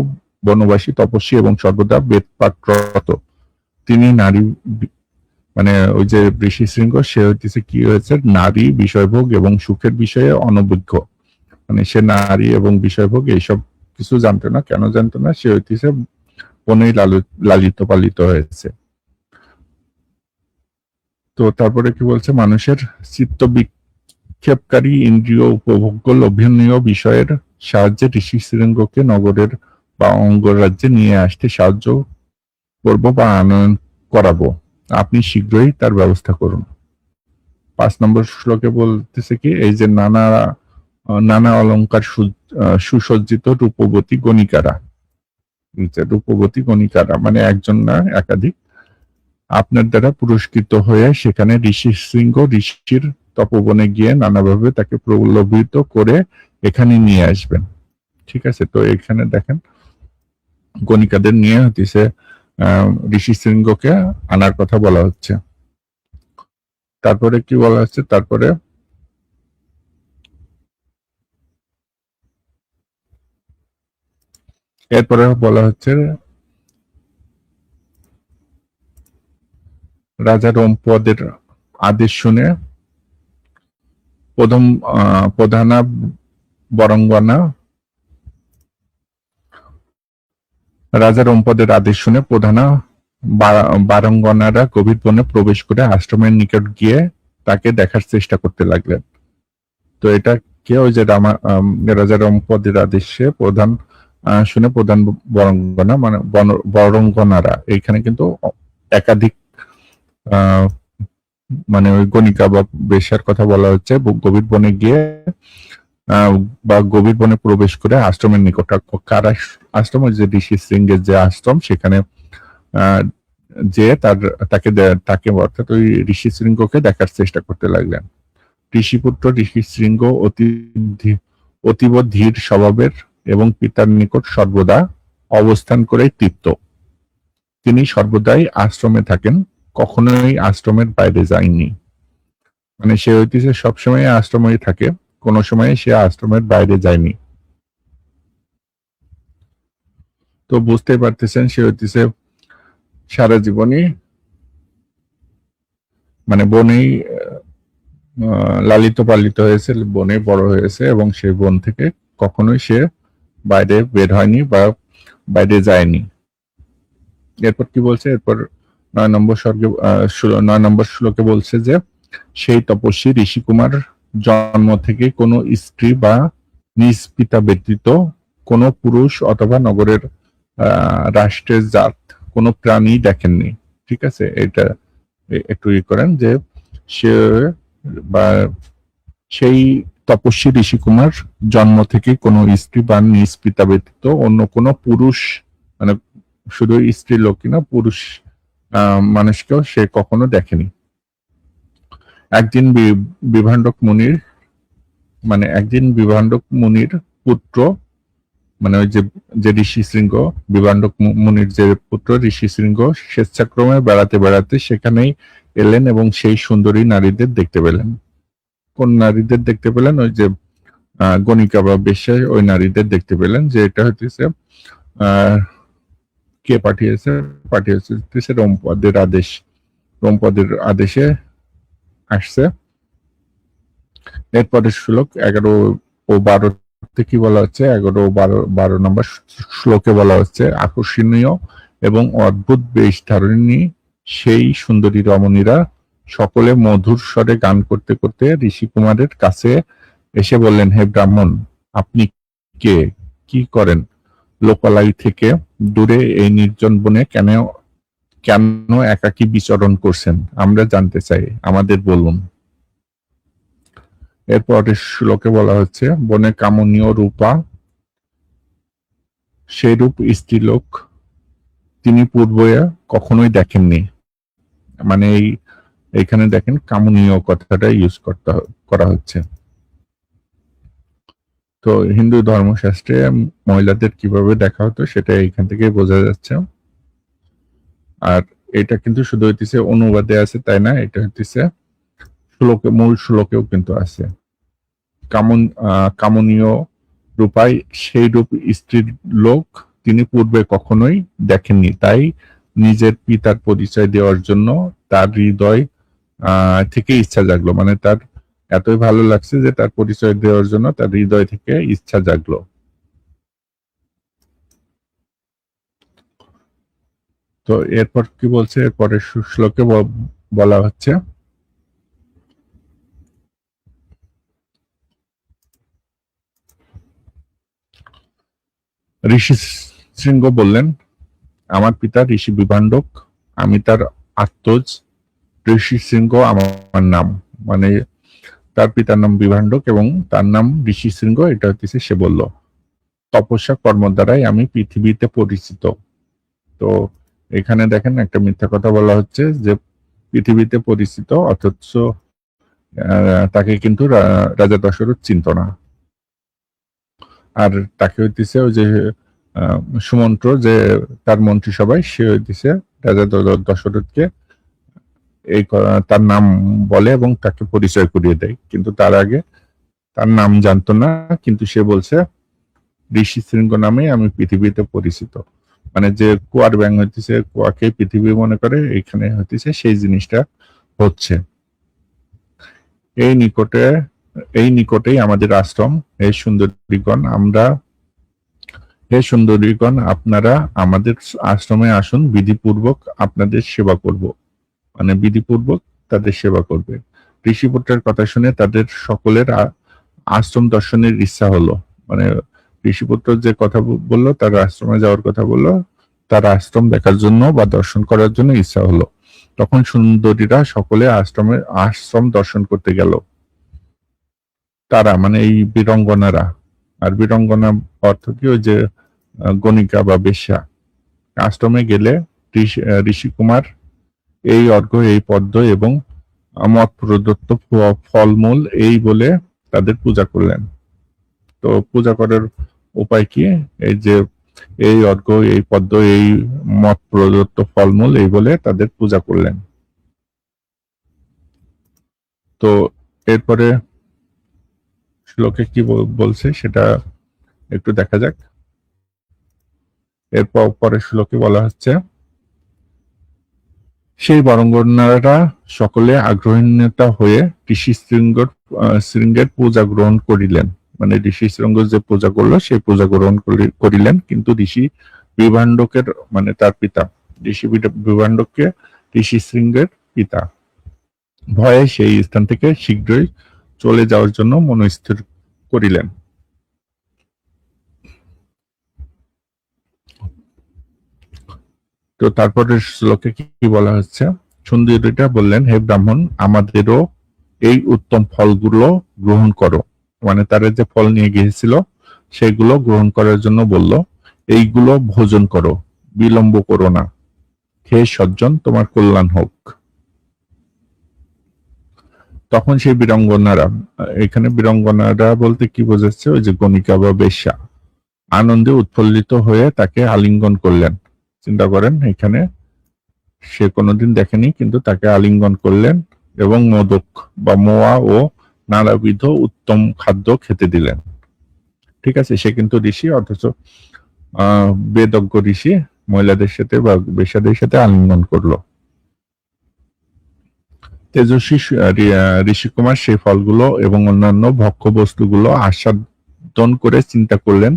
বনবাসী, তপস্বী এবং সর্বদা বেদ পাঠরত। তিনি নারী মানে ওই যে ঋষি শৃঙ্গ সে হইতেছে কি হয়েছে, নারী বিষয়ভোগ এবং সুখের বিষয়ে অনভিজ্ঞ। মানে সে নারী এবং বিষয়ভোগ এইসব কিছু জানতো না। কেন জানতো না? সে হইতেছে বনেই লালিত পালিত হয়েছে। তো তারপরে কি বলছে, মানুষের চিত্ত বিক্ষেপকারী ইন্দ্রিয় উপভোগ্য লোভনীয় বিষয়ের সাহায্যে ঋষি শৃঙ্গকে নগরের বা অঙ্গরাজ্যে নিয়ে আসতে সাহায্য করব বা আনয়ন করাবো। আপনি শীঘ্রই তার ব্যবস্থা করুন। 5 নম্বর শ্লোকে বলতেছে কি, এই যে নানা অলঙ্কার সুসজ্জিত রূপবতী গণিকারা, মানে একজন না একাধিক, আপনার দ্বারা পুরস্কৃত হয়ে সেখানে ঋষি শৃঙ্গ ঋষির তপবনে গিয়ে নানাভাবে তাকে প্রলোভিত করে এখানে নিয়ে আসবেন। ঠিক আছে, তো এখানে দেখেন গণিকাদের নিয়ে হচ্ছে ঋষি শৃঙ্গকে আনার কথা বলা হচ্ছে। তারপরে কি বলা হচ্ছে, এরপরে বলা হচ্ছে, রাজা রম্পদের আদেশ শুনে প্রধানা বরঙ্গনা রাজা রম্পদের আদেশ শুনে প্রধানা বারঙ্গনারা গভীর বনে প্রবেশ করে আশ্রমের নিকট গিয়ে তাকে দেখার চেষ্টা করতে লাগলেন। তো এটা কে, ওই যে রাজা রম্পদের আদেশে শুনে প্রধান বরঙ্গনা মানে বরঙ্গনারা, এইখানে কিন্তু একাধিক মানে ওই গণিকা বা বেশ্যার কথা বলা হচ্ছে। গভীর বনে গিয়ে বা গভীর বনে প্রবেশ করে আশ্রমের নিকট, কারা আশ্রম, যে ঋষি শৃঙ্গের যে আশ্রম, সেখানে যে তাকে অর্থাৎ ওই ঋষি শৃঙ্গকে দেখার চেষ্টা করতে লাগলেন। ঋষিপুত্র ঋষি শৃঙ্গ অতীব ধীর স্বভাবের এবং পিতার নিকট সর্বদা অবস্থান করে তৃপ্ত। তিনি সর্বদাই আশ্রমে থাকেন, কখনোই আশ্রমের বাইরে যায়নি। মানে সে হইতেছে সবসময় আশ্রমেই থাকে, কোনো সময় সে আশ্রমের বাইরে যায়নি। তো বুঝতে পারতেছেন সে হইতেছে সারা জীবনই মানে বনেই লালিত পালিত হয়েছে, বনে বড় হয়েছে এবং সেই বন থেকে কখনোই সে বাইরে বের হয়নি বা বাইরে যায়নি। এরপর কি বলছে, এরপর 9 নম্বর শ্লোকে বলছে যে, সেই তপস্বী ঋষিকুমার জন্ম থেকে কোনো স্ত্রী বা নিজ পিতা ব্যতীত কোনো পুরুষ অথবা নগরের রাষ্ট্রের জাত কোনো প্রাণী দেখেননি। ঠিক আছে, এটা একটু করেন যে সে বা সেই তপস্বী ঋষিকুমার জন্ম থেকে কোনো স্ত্রী বা নিজ পিতা ব্যতীত অন্য কোনো পুরুষ, মানে শুধু স্ত্রী লোক কিনা পুরুষ মানুষকেও সে কখনো দেখেনি। একদিন বিভাণ্ডক মুনির পুত্র, মানে ওই যে ঋষি শৃঙ্গ, বিভাণ্ডক মুনির যে পুত্র ঋষি শৃঙ্গ স্বেচ্ছাক্রমে বেড়াতে বেড়াতে সেখানেই এলেন এবং সেই সুন্দরী নারীদের দেখতে পেলেন। কোন নারীদের দেখতে পেলেন? ওই যে গণিকা বা বেশ্যা, ওই নারীদের দেখতে পেলেন। যে এটা হচ্ছে কে পাঠিয়েছে রম্পদের আদেশে আসছে। এরপরে শ্লোক 11 ও 12 কি বলা হচ্ছে, 11 ও 12 নম্বর শ্লোকে বলা হচ্ছে, আকর্ষণীয় এবং অদ্ভুত বেশ ধারণী সেই সুন্দরী রমণীরা সকলে মধুর স্বরে গান করতে করতে ঋষিকুমারের কাছে এসে বললেন, হে ব্রাহ্মণ, আপনি কে, কি করেন? লোকালয় থেকে দূরে এই নির্জন বনে কেন কেন একাকী বিচরণ করছেন? আমরা জানতে চাই, আমাদের বলুন। এরপরের শ্লোকে বলা হচ্ছে, বনে কামনীয় রূপা সেই রূপ স্ত্রীলোক তিনি পূর্বে কখনোই দেখেননি। মানে এইখানে দেখেন কামনীয় কথাটা ইউজ করা হচ্ছে। তো হিন্দু ধর্মশাস্ত্রে মহিলাদের কিভাবে দেখা হতো সেটা এইখান থেকে বোঝা যাচ্ছে। আর এটা কিন্তু শুধু হইতেছে অনুবাদে আছে তাই না, এটা হইতেছে শ্লোকে, মূল শ্লোকেও কিন্তু আছে। কামনীয় রূপায় সেই রূপ স্ত্রীর লোক তিনি পূর্বে কখনোই দেখেননি, তাই নিজের পিতার পরিচয় দেওয়ার জন্য তার হৃদয় থেকে ইচ্ছা জাগলো। মানে তার এতই ভালো লাগছে যে তার পরিচয় দেওয়ার জন্য তার হৃদয় থেকে ইচ্ছা জাগলো। তো এরপর কি বলছে, এরপরের শ্লোকে বলা হচ্ছে, ঋষি শৃঙ্গ বললেন, আমার পিতা ঋষি বিভাণ্ডক, আমি তার আত্মজ। ঋষি শৃঙ্গ আমার নাম। মানে তার পিতার নাম বিভাণ্ডক এবং তার নাম ঋষি শৃঙ্গ, এটা হচ্ছে সে বলল। তপস্যা কর্ম দ্বারাই আমি পৃথিবীতে পরিচিত। তো এখানে দেখেন একটা মিথ্যা কথা বলা হচ্ছে যে পৃথিবীতে পরিচিত, অথচ তাকে কিন্তু রাজা দশরথ চিনত না। আর তাকে হইতেছে ওই যে সুমন্ত্র, যে তার মন্ত্রিসভায়, সে হইতেছে রাজা দশরথকে এই তার নাম বলে এবং তাকে পরিচয় করিয়ে দেয়, কিন্তু তার আগে তার নাম জানতো না। কিন্তু সে বলছে ঋষি শৃঙ্গ নামে আমি পৃথিবীতে পরিচিত। মানে যে কুয়ার ব্যাং হইতেছে কুয়াকে পৃথিবী মনে করে, এখানে হইতেছে সেই জিনিসটা হচ্ছে। এই নিকটেই আমাদের আশ্রম। হে সুন্দরীগণ, আপনারা আমাদের আশ্রমে আসুন, বিধিপূর্বক আপনাদের সেবা করব। মানে বিধিপূর্বক তাদের সেবা করবে। ঋষিপুত্রের কথা শুনে তাদের সকলের আশ্রম দর্শনের ইচ্ছা হলো। মানে ঋষিপুত্র যে কথা বললো, তার আশ্রমে যাওয়ার কথা বললো, তার আশ্রম দেখার জন্য বা দর্শন করার জন্য ইচ্ছা হলো। তখন সুন্দরীরা সকলে আশ্রম দর্শন করতে গেল। তারা মানে এই বীরঙ্গনারা। আর বীরঙ্গনা অর্থ কি, ওই যে গণিকা বা বেশ্যা। আশ্রমে গেলে ঋষিকুমার এই অর্ঘ্য, এই পদ্ম এবং মত প্রদত্ত ফলমূল এই বলে তাদের পূজা করলেন। তো পূজা করার উপায় কি, এই যে এই অর্ঘ্য, এই পদ্ম, এই মত প্রদত্ত ফলমূল এই বলে তাদের পূজা করলেন। তো এরপরে শ্লোকে কি বলছে সেটা একটু দেখা যাক। এরপর পরের শ্লোকে বলা হচ্ছে, সেই বরঙ্গনারা সকলে আগ্রহান্বিত হয়ে ঋষি শৃঙ্গের পূজা গ্রহণ করিলেন। মানে ঋষি শৃঙ্গ যে পূজা করলো সেই পূজা গ্রহণ করিলেন, কিন্তু ঋষি বিভাণ্ডকের মানে তার পিতা ঋষি বিভাণ্ডককে ঋষি শৃঙ্গের পিতা ভয়ে সেই স্থান থেকে শীঘ্রই চলে যাওয়ার জন্য মনস্থির করিলেন। তো তারপরের শ্লোকে কি বলা হচ্ছে, সুন্দরীটা বললেন, হে ব্রাহ্মণ, আমাদেরও এই উত্তম ফলগুলো গ্রহণ করো। মানে তারা যে ফল নিয়ে গিয়েছিল সেগুলো গ্রহণ করার জন্য বলল। এইগুলো ভোজন করো, বিলম্ব করো না। হে সজ্জন, তোমার কল্যাণ হোক। তখন সেই বীরঙ্গনারা, এখানে বীরঙ্গনারা বলতে কি বোঝাচ্ছে, ওই যে গণিকা বা বেশ্যা, আনন্দে উৎফুল্লিত হয়ে তাকে আলিঙ্গন করলেন। চিন্তা করেন, এখানে সে কোনোদিন দেখেনি কিন্তু তাকে আলিঙ্গন করলেন এবং মোদক বা মোয়া ও নানাবিধ উত্তম খাদ্য খেতে দিলেন। ঠিক আছে, সে কিন্তু ঋষি, অথচ বেদজ্ঞ ঋষি মহিলাদের সাথে বা বেশ্যাদের সাথে আলিঙ্গন করলো। তেজস্বী ঋষিকুমার সেই ফলগুলো এবং অন্যান্য ভক্ষ্য বস্তুগুলো আস্বাদন করে চিন্তা করলেন,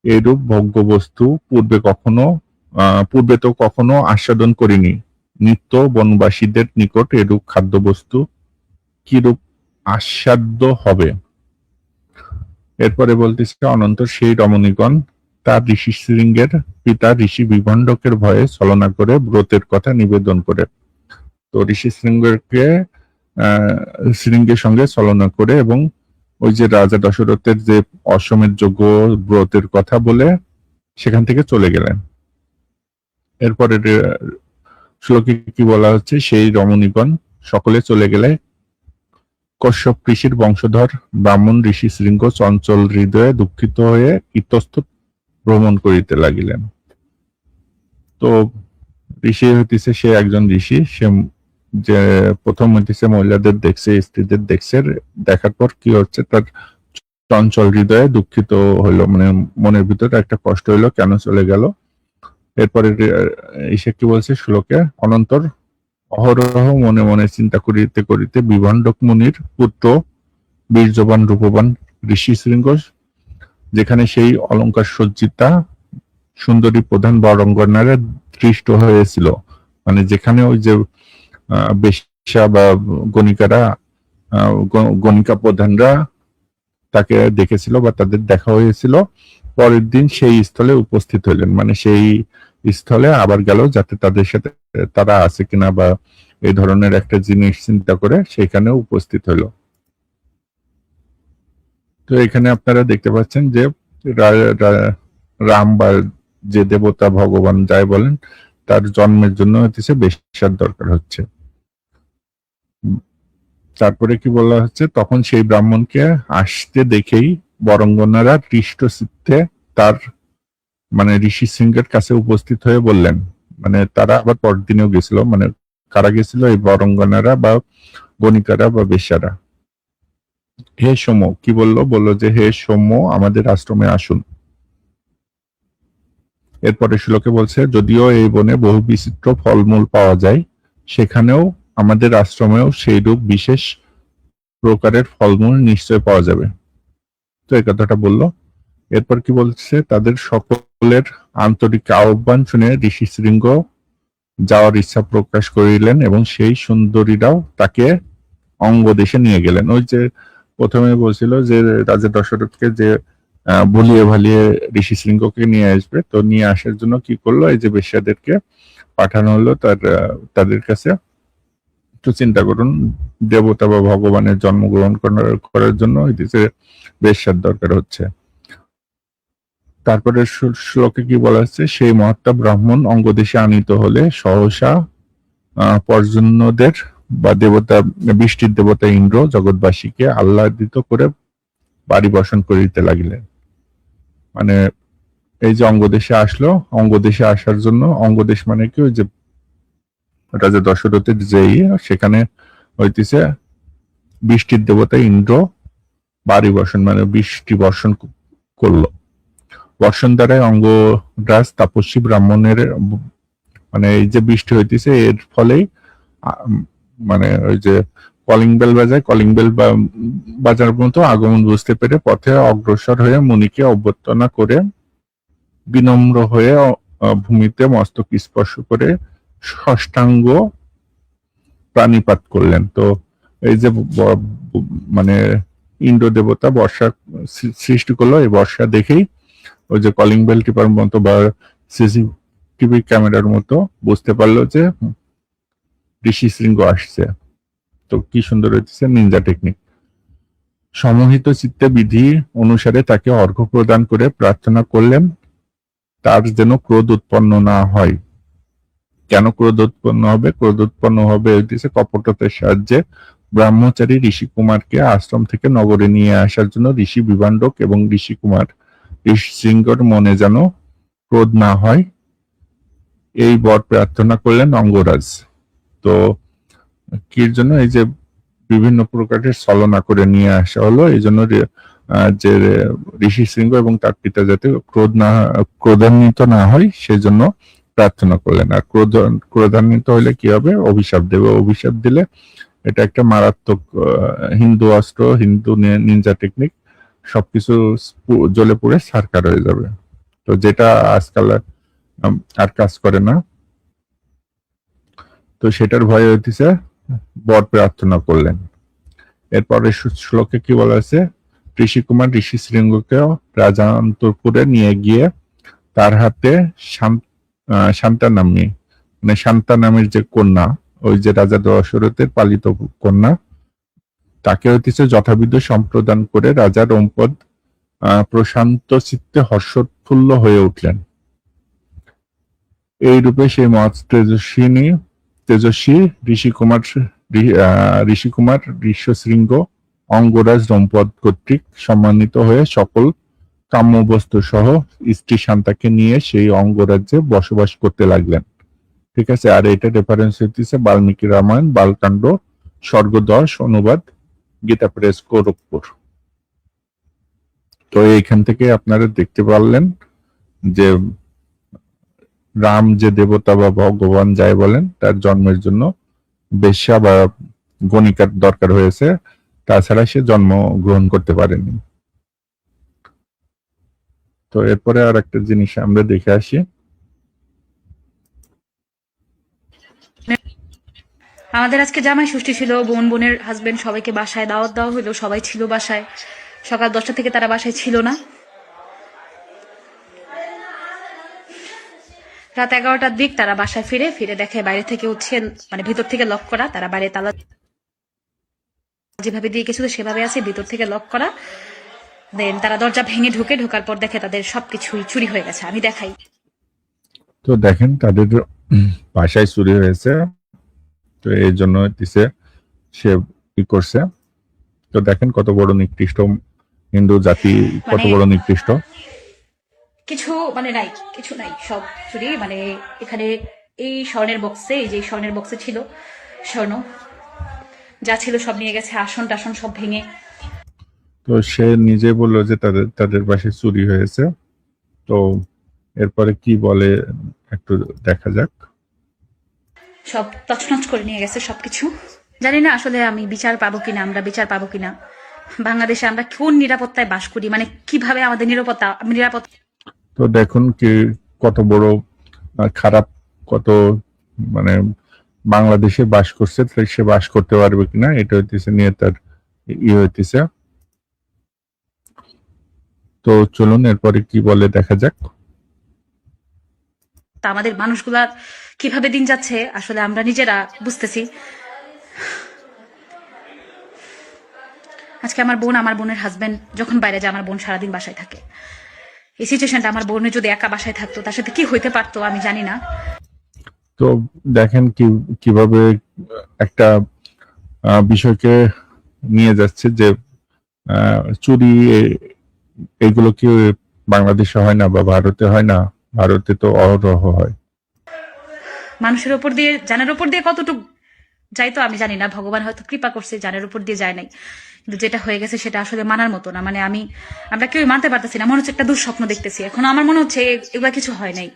এরূপ ভোগ্য বস্তু পূর্বে কখনো পূর্বে তো কখনো আস্বাদন করিনি। নিত্য বনবাসীদের নিকট এরূপ খাদ্যবস্তু কিরূপ আস্বাদ্য হবে। এরপরে বলতেছে অনন্তর সেই রমণীগণ তার ঋষি শৃঙ্গের পিতা ঋষি বিভণ্ডকের ভয়ে ছলনা করে ব্রতের কথা নিবেদন করে। তো ঋষি শৃঙ্গের সঙ্গে ছলনা করে এবং ওই যে রাজা দশরথের যে অশ্বমেধ যজ্ঞ ব্রতের কথা বলে সেখান থেকে চলে গেলেন। এরপরে শ্লোকে কি বলা হচ্ছে, সেই রমণীগণ সকলে চলে গেলে কশ্যপ ঋষির বংশধর ব্রাহ্মণ ঋষি শৃঙ্গ চঞ্চল হৃদয়ে দুঃখিত হয়ে ইতস্তত ভ্রমণ করিতে লাগিলেন। তো ঋষি হইতেছে সে একজন ঋষি, সে যে প্রথম হইতেছে মহিলাদের দেখছে, স্ত্রীদের দেখছে, দেখার পর কি হচ্ছে তার চঞ্চল হৃদয়ে দুঃখিত হইলো, মানে মনের ভিতরে একটা কষ্ট হইলো, কেন চলে গেল। এরপরে ঈশা কি বলছে শ্লোকে, অনন্তর অহরহ মনে মনে চিন্তা করিতে করিতে বিভণ্ডক মুনির পুত্র বীর্যবান রূপবান ঋষি শৃঙ্গ, যেখানে সেই অলঙ্কার সজ্জিতা সুন্দরী প্রধান বরঙ্গনারে দৃষ্ট হয়েছিল, মানে যেখানে ওই যে বেশ্যা বা গণিকারা গণিকা প্রধানরা তাকে দেখেছিল বা তাদের দেখা হয়েছিল, পরের দিন সেই স্থলে উপস্থিত হইলেন, মানে সেই স্থলে আবার গেল যাতে তাদের সাথে তারা আছে কিনা বা এই ধরনের একটা জিনিস চিন্তা করে সেখানে উপস্থিত হইল। তো এখানে আপনারা দেখতে পাচ্ছেন যে রাম বা যে দেবতা ভগবান যাই বলেন তার জন্মের জন্য হচ্ছে বেশ্যার দরকার হচ্ছে। তারপরে কি বলা হচ্ছে, তখন সেই ব্রাহ্মণকে আসতে দেখেই বরঙ্গনারা হৃষ্ট চিত্তে তার মানে ঋষি সিংহের কাছে উপস্থিত হয়ে বললেন, মানে তারা আবার পরের দিনেও গেছিল, মানে কারা গেছিল, এই বরঙ্গনারা বা গণিকারা বা বেশ্যারা। হে সৌম্য, কি বললো যে হে সৌম্য আমাদের আশ্রমে আসুন। এরপরে শ্লোকে বলছে, যদিও এই বনে বহু বিচিত্র ফলমূল পাওয়া যায়, সেখানেও আমাদের আশ্রমেও সেই রূপ বিশেষ প্রকারের ফলমূল নিশ্চয় পাওয়া যাবে। তো এই কথাটা বললো। এরপর কি বলছে, তাদের সকলের আন্তরিক আহ্বান শুনে ঋষি শৃঙ্গ যাওয়ার ইচ্ছা প্রকাশ করিলেন এবং সেই সুন্দরীরাও তাকে অঙ্গ দেশে নিয়ে গেলেন। ওই যে প্রথমে বলছিল যে রাজা দশরথকে যে ভুলিয়ে ভালিয়ে ঋষি শৃঙ্গকে নিয়ে আসবে, তো নিয়ে আসার জন্য কি করলো, এই যে বেশ্যাদেরকে পাঠানো হলো তাদের কাছে। একটু চিন্তা করুন, দেবতা বা ভগবানের জন্মগ্রহণ করার জন্য বেশ্যার দরকার হচ্ছে। তারপরে শ্লোকে কি বলা হচ্ছে, সেই মহাত্মা ব্রাহ্মণ অঙ্গদেশে আনিত হলে সহসা পর্জন্যদের বা দেবতা বৃষ্টির দেবতা ইন্দ্র জগৎবাসীকে আহ্লাদিত করে বাড়ি বসন করিতে লাগিলেন। মানে এই যে অঙ্গদেশে আসলো, অঙ্গদেশে আসার জন্য, অঙ্গদেশ মানে কি ওই যে রাজা দশরথের যেই সেখানে হইতেছে বৃষ্টির দেবতা ইন্দ্র বাড়ি বর্ষণ মানে বৃষ্টি বর্ষণ করলো। বর্ষণ দ্বারাই অঙ্গরাজ তাপস্বী ব্রাহ্মণের মানে এই যে বৃষ্টি হইতেছে এর ফলেই মানে ওই যে কলিং বেল বাজায়, কলিং বেল বাজার মতো আগমন বুঝতে পেরে পথে অগ্রসর হয়ে মুনিকে অভ্যর্থনা করে বিনম্র হয়ে ভূমিতে মস্তক স্পর্শ করে ষষ্ঠাঙ্গ প্রাণীপাত করলেন। তো এই যে মানে ইন্দ্র দেবতা বর্ষা সৃষ্টি করলো, এই বর্ষা দেখেই ওই যে কলিং বেল টিপার মতো বা সিসিটিভি ক্যামেরার মতো বুঝতে পারলো যে ঋষি শৃঙ্গ আসছে। তো কি সুন্দর হচ্ছে নিনজা টেকনিক। সমহিত চিত্তে বিধি অনুসারে তাকে অর্ঘ্য প্রদান করে প্রার্থনা করলেন তার যেন ক্রোধ উৎপন্ন না হয়। কেন ক্রোধ উৎপন্ন হবে? ক্রোধ উৎপন্ন হবে হইতেছে কপটতার সাহায্যে ব্রহ্মচারী ঋষি কুমারকে আশ্রম থেকে নগরে নিয়ে আসার জন্য ঋষি বিভাণ্ডক এবং ঋষি কুমার ঋষি শৃঙ্গর মনে যেন ক্রোধ না হয়, এই বর প্রার্থনা করলেন অঙ্গরাজ। তো কির জন্য? এই যে বিভিন্ন প্রকারের ছলনা করে নিয়ে আসা হলো, এই জন্য যে ঋষি শৃঙ্গ এবং তার পিতা যাতে ক্রোধান্বিত না হয় সেজন্য প্রার্থনা করলেন। আর ক্রোধান্বিত হলে কি হবে? অভিশাপ দেবে। অভিশাপ দিলে এটা একটা মারাত্মক হিন্দু অস্ত্র, হিন্দু নিনজা টেকনিক, সবকিছু জ্বলে পুড়ে ছারখার হয়ে যাবে। তো যেটা আজকাল আর কাজ করে না। তো সেটার ভয়ে হইতেছে বর প্রার্থনা করলেন। এরপরে শ্লোকে কি বলা আছে, ঋষিকুমার ঋষি শৃঙ্গকে রাজা অন্তরপুরে নিয়ে গিয়ে তার হাতে শান্তা নামী মানে শান্তা নামের যে কন্যা, ওই যে রাজা দশরথের পালিত কন্যা, তাকে হইতেছে যথাবিধ সম্প্রদান করে রাজা রম্পদ প্রশান্ত চিত্তে হর্ষোৎফুল্ল হয়ে উঠলেন। এই রূপে সেই মহৎ তেজস্বী ঋষিকুমার ঋষ্যশৃঙ্গ অঙ্গরাজ দম্পত কর্তৃক সম্মানিত হয়ে সকল কাম্যবস্তু সহ স্ত্রী শান্তাকে নিয়ে সেই অঙ্গরাজ্যে বসবাস করতে লাগলেন। ঠিক আছে, আর এটা রেফারেন্স হইতেছে বাল্মীকি রামায়ণ বালকাণ্ড স্বর্গ 10 অনুবাদ গীতা প্রেস গোরখপুর। তো এইখান থেকে আপনারা দেখতে পারলেন যে রাম যে দেবতা বা ভগবান যাই বলেন, তার জন্মের জন্য বেশ্যা বা গণিকার দরকার হয়েছে, তাছাড়া সে জন্ম গ্রহণ করতে পারেনি। তো এরপরে আর একটা জিনিস আমরা দেখে আসি। আমাদের আজকে জামাই ষষ্ঠী ছিল, বোনের হাজবেন্ড সবাইকে বাসায় দাওয়াত দেওয়া হলো, সবাই ছিল বাসায়। সকাল 10টা থেকে তারা বাসায় ছিল না। রাত 11টার দিক তারা বাসায় ফিরে দেখে বাইরে থেকে হচ্ছে মানে ভিতর থেকে লক করা, তারা বাইরে তালা যেভাবে দিয়ে গেছিল সেভাবে আছে, ভিতর থেকে লক করা। দেন তারা দরজা ভেঙে ঢোকার পর দেখে তাদের সবকিছুই চুরি হয়ে গেছে। আমি দেখাই। তো দেখেন তাদের বাসায় চুরি হয়েছে, তো এই জন্য সে কি করছে। তো দেখেন কত বড় নিকৃষ্ট হিন্দু জাতি, কত বড় নিকৃষ্ট। কিছু মানে নাই, কিছু নাই, সব চুরি। মানে এখানে এই স্বর্ণের বক্সে, এই যে স্বর্ণের বক্সে ছিল স্বর্ণ যা ছিল সব নিয়ে গেছে, আসন টাসন সব ভেঙে। তো সে নিজে বললো যে তাদের বাসায় চুরি হয়েছে। তো এরপরে কি বলে একটু দেখা যাক। সব তছনছ করে নিয়ে গেছে সবকিছু। জানি না আসলে আমি বিচার পাবো কিনা, আমরা বিচার পাবো কিনা। বাংলাদেশে আমরা কোন নিরাপত্তায় বাস করি, মানে কিভাবে আমাদের নিরাপত্তা। তো দেখুন কি কত বড় খারাপ, কত মানে বাংলাদেশে বাস করছে, সে বাস করতে পারবে কিনা এটা হইতেছে নিয়ে তার হইতেছে। তো চলুন এরপরে কি বলে দেখা যাক। আমাদের মানুষগুলা কিভাবে দিন যাচ্ছে আসলে আমরা নিজেরা বুঝতেছি। আজকে আমার বোনের হাজবেন্ড যখন বাইরে যায়, আমার বোন সারাদিন বাসায় থাকে। এই সিচুয়েশনটা আমার বোনের যদি একা বাসায় থাকতো তার সাথে কি হইতে পারতো আমি জানি না। তো দেখেন কিভাবে একটা বিষয়কে নিয়ে যাচ্ছে যে চুরি এগুলো কি বাংলাদেশে হয় না বা ভারতে হয় না? ভারতে তো অহরহ হয়। মানুষের উপর দিয়ে, জানের উপর দিয়ে কতটুকু যাইতো আমি জানি না, ভগবান হয়তো কৃপা করছে, জানের উপর দিয়ে যায় নাই। কিন্তু যেটা হয়ে গেছে সেটা আসলে মানার মতো না। মানে আমরা কেউ মানতে পারতেছি না, মনে হচ্ছে একটা দুঃস্বপ্ন দেখতেছি। এখন আমার মনে হচ্ছে এগুলা কিছু হয় নাই।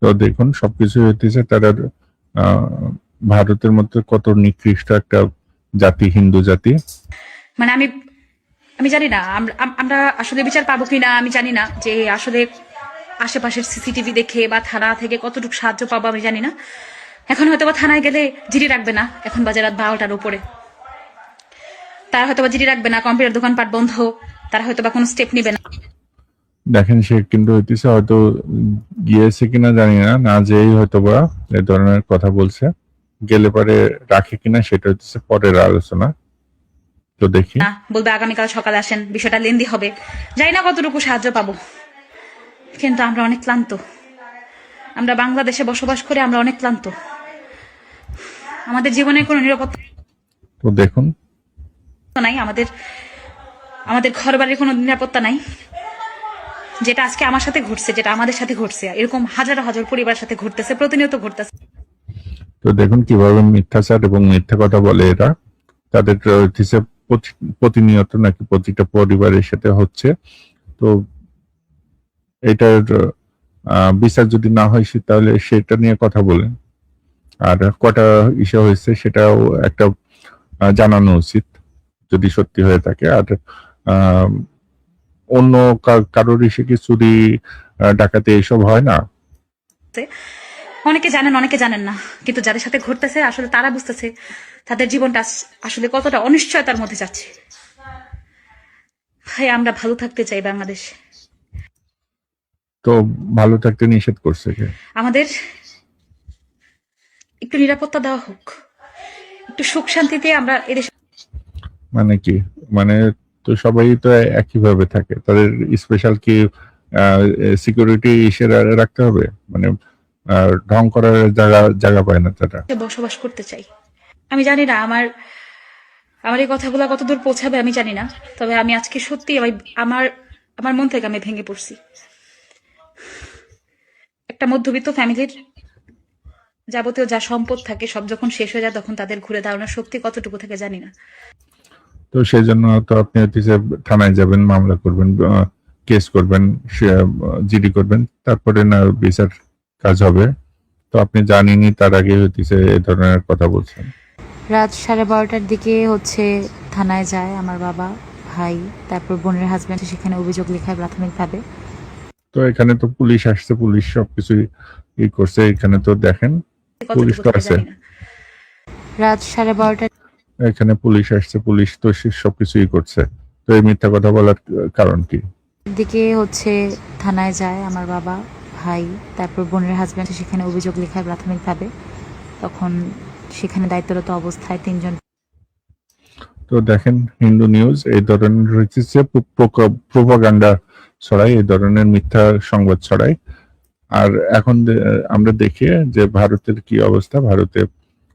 তো দেখুন সবকিছু হইতেছে তারা ভারতের মধ্যে কত নিকৃষ্ট একটা জাতি, হিন্দু জাতি। মানে আমি জানি না আমরা আসলে বিচার পাবো কিনা আমি জানি না, যে আসলে আশেপাশের সিসিটিভি দেখে বা থানা থেকে কতটুকু সাহায্য পাবো আমি জানি না। এখন হয়তো বা থানায় গেলে জিডি রাখবে না, এখন বাজে রাত 12টার উপরে। তারা হয়তো বা জিডি রাখবে না, কম্পিউটার দোকানপাট বন্ধ, তারা হয়তো বা কোনো স্টেপ নিবে না। দেখেন সে কিন্তু হইতেছে হয়তো গিয়েছে কিনা জানি না, না যেই হয়তো বা এই ধরনের কথা বলছে। গেলে পরে রাখে কিনা সেটা হচ্ছে পরের আলোচনা। তো দেখি, বলবে আগামীকাল সকালে আসেন, বিষয়টা লেন্দি হবে, জানি না কতটুকু সাহায্য পাবো। কিন্তু আমরা অনেক ক্লান্ত, আমরা বাংলাদেশে বসবাস করে আমরা অনেক ক্লান্ত। আমাদের জীবনের কোনো নিরাপত্তা তো দেখুন নাই, আমাদের ঘর বাড়ির কোনো নিরাপত্তা নাই। যেটা আজকে আমার সাথে ঘটছে, যেটা আমাদের সাথে ঘটছে, এরকম হাজার হাজার পরিবারের সাথে ঘটতেছে, প্রতিনিয়ত ঘটতেছে। তো দেখুন কিভাবে মিথ্যাচার এবং মিথ্যা কথা বলে এরা। তাদের প্রতিনিয়ত নাকি প্রতিটা পরিবারের সাথে হচ্ছে। তো এটার বিচার যদি না হয় তাহলে সেটা নিয়ে কথা বলেন। আর কটা ইসে হয়েছে সেটাও একটা জানানো উচিত যদি সত্যি হয়ে থাকে। আর অন্য কারোর ইসে কি চুরি ডাকাতি এইসব হয় না? অনেকে জানেন অনেকে জানেন না, কিন্তু যাদের সাথে ঘটতেছে আসলে তারা বুঝতেছে তাদের জীবনটা আসলে কতটা অনিশ্চয়তার মধ্যে যাচ্ছে। ভাই আমরা ভালো থাকতে চাই বাংলাদেশ। তো ভালো থাকতে নিষেধ করছে কে? আমাদের একটু নিরাপত্তা দেওয়া হোক, একটু সুখ শান্তিতে আমরা এদেশে। মানে কি, মানে তো সবাই তো একইভাবে থাকে, তাদের স্পেশাল কি সিকিউরিটি ইসে রাখতে হবে? মানে ঢং করার জায়গা জায়গা পায় না তারা। বসবাস করতে চাই। আমি জানি না আমার আমার এই কথাগুলো কতদূর পৌঁছাবে আমি জানি না, তবে আমি আজকে সত্যি আমার আমার মন থেকে আমি ভেঙে পড়ছি। একটা মধ্যবিত্ত ফ্যামিলির যাবতীয় যা সম্পদ থাকে সব যখন শেষ হয়ে যায় তখন তাদের ঘুরে দাঁড়ানোর শক্তি কতটুকু থাকে জানি না। তো সেই জন্য তো আপনি হচ্ছে থানায় যাবেন, মামলা করবেন, কেস করবেন, জিডি করবেন, তারপরে না বিচার কাজ হবে। তো আপনি জানেনই তার আগে হচ্ছে এই ধরনের কথা বলছেন। রাত 12:30টার দিকে থানায় যায় আমার বাবা, ভাই, তারপর বোনের হাজব্যান্ড সেখানে অভিযোগ লেখায় প্রাথমিকভাবে। তো এখানে তো পুলিশ আসছে, পুলিশ সবকিছু ই করছে, এখানে তো দেখেন পুলিশ কতটুকু তো থাকে আছে, জানি না। রাত 12:30টার এখানে পুলিশ আসছে, পুলিশ তো সবকিছু ই করছে। তো এই মিথ্যা কথা বলার কারণ কি? দিকে থানায় যায় আমার বাবা, ভাই, তারপর বোনের হাজব্যান্ড সেখানে অভিযোগ লেখায় প্রাথমিকভাবে। তখন সেখানে দায়িত্বরত অবস্থায় 3 জন। তো দেখেন হিন্দু নিউজ এই ধরনের হচ্ছে প্রোপাগান্ডা ছড়ায়, এই ধরনের মিথ্যা সংবাদ ছড়ায়। আর এখন আমরা দেখি যে ভারতের কি অবস্থা, ভারতে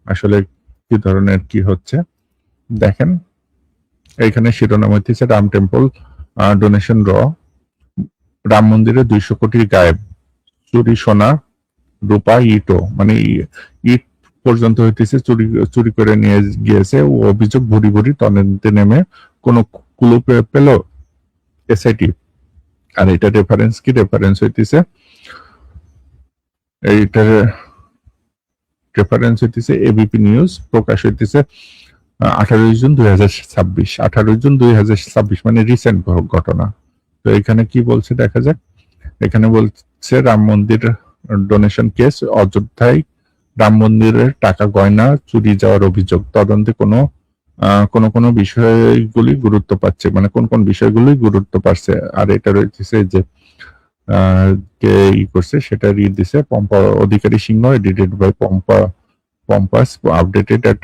আসলে কি ধরনের কি হচ্ছে দেখেন। এইখানে শিরোনাম হচ্ছে রাম টেম্পল ডোনেশন রাম মন্দিরে 200 কোটি গায়েব, চুরি সোনা রূপা ইটও, মানে ইট পর্যন্ত হইতেছে চুরি চুরি করে নিয়ে গিয়েছে ও অভিযোগ ভুরি ভুরি তদন্তে নেমে কোনো ক্লু পেল এসআইটি। আর এটা রেফারেন্স কি? রেফারেন্স হইতেছে এইটার রেফারেন্স হইতেছে এবিপি নিউজ, প্রকাশ হইতেছে 18 জুন 2026, 18 জুন 2026, মানে রিসেন্ট ঘটনা। তো এখানে কি বলছে দেখা যাক। এখানে বলছে রাম মন্দির ডোনেশন কেস, অযোধ্যায় রাম মন্দিরের টাকা গয়না চুরি যাওয়ার অভিযোগ, তদন্তে কোন বিষয়গুলি গুরুত্ব পাচ্ছে, মানে কোন কোন বিষয়গুলি গুরুত্ব পাচ্ছে। আর এটা রয়েছে যে কে ই করছে সেটা রিড দিছে Pampa Adhikari Sinha, edited by Pampas, updated at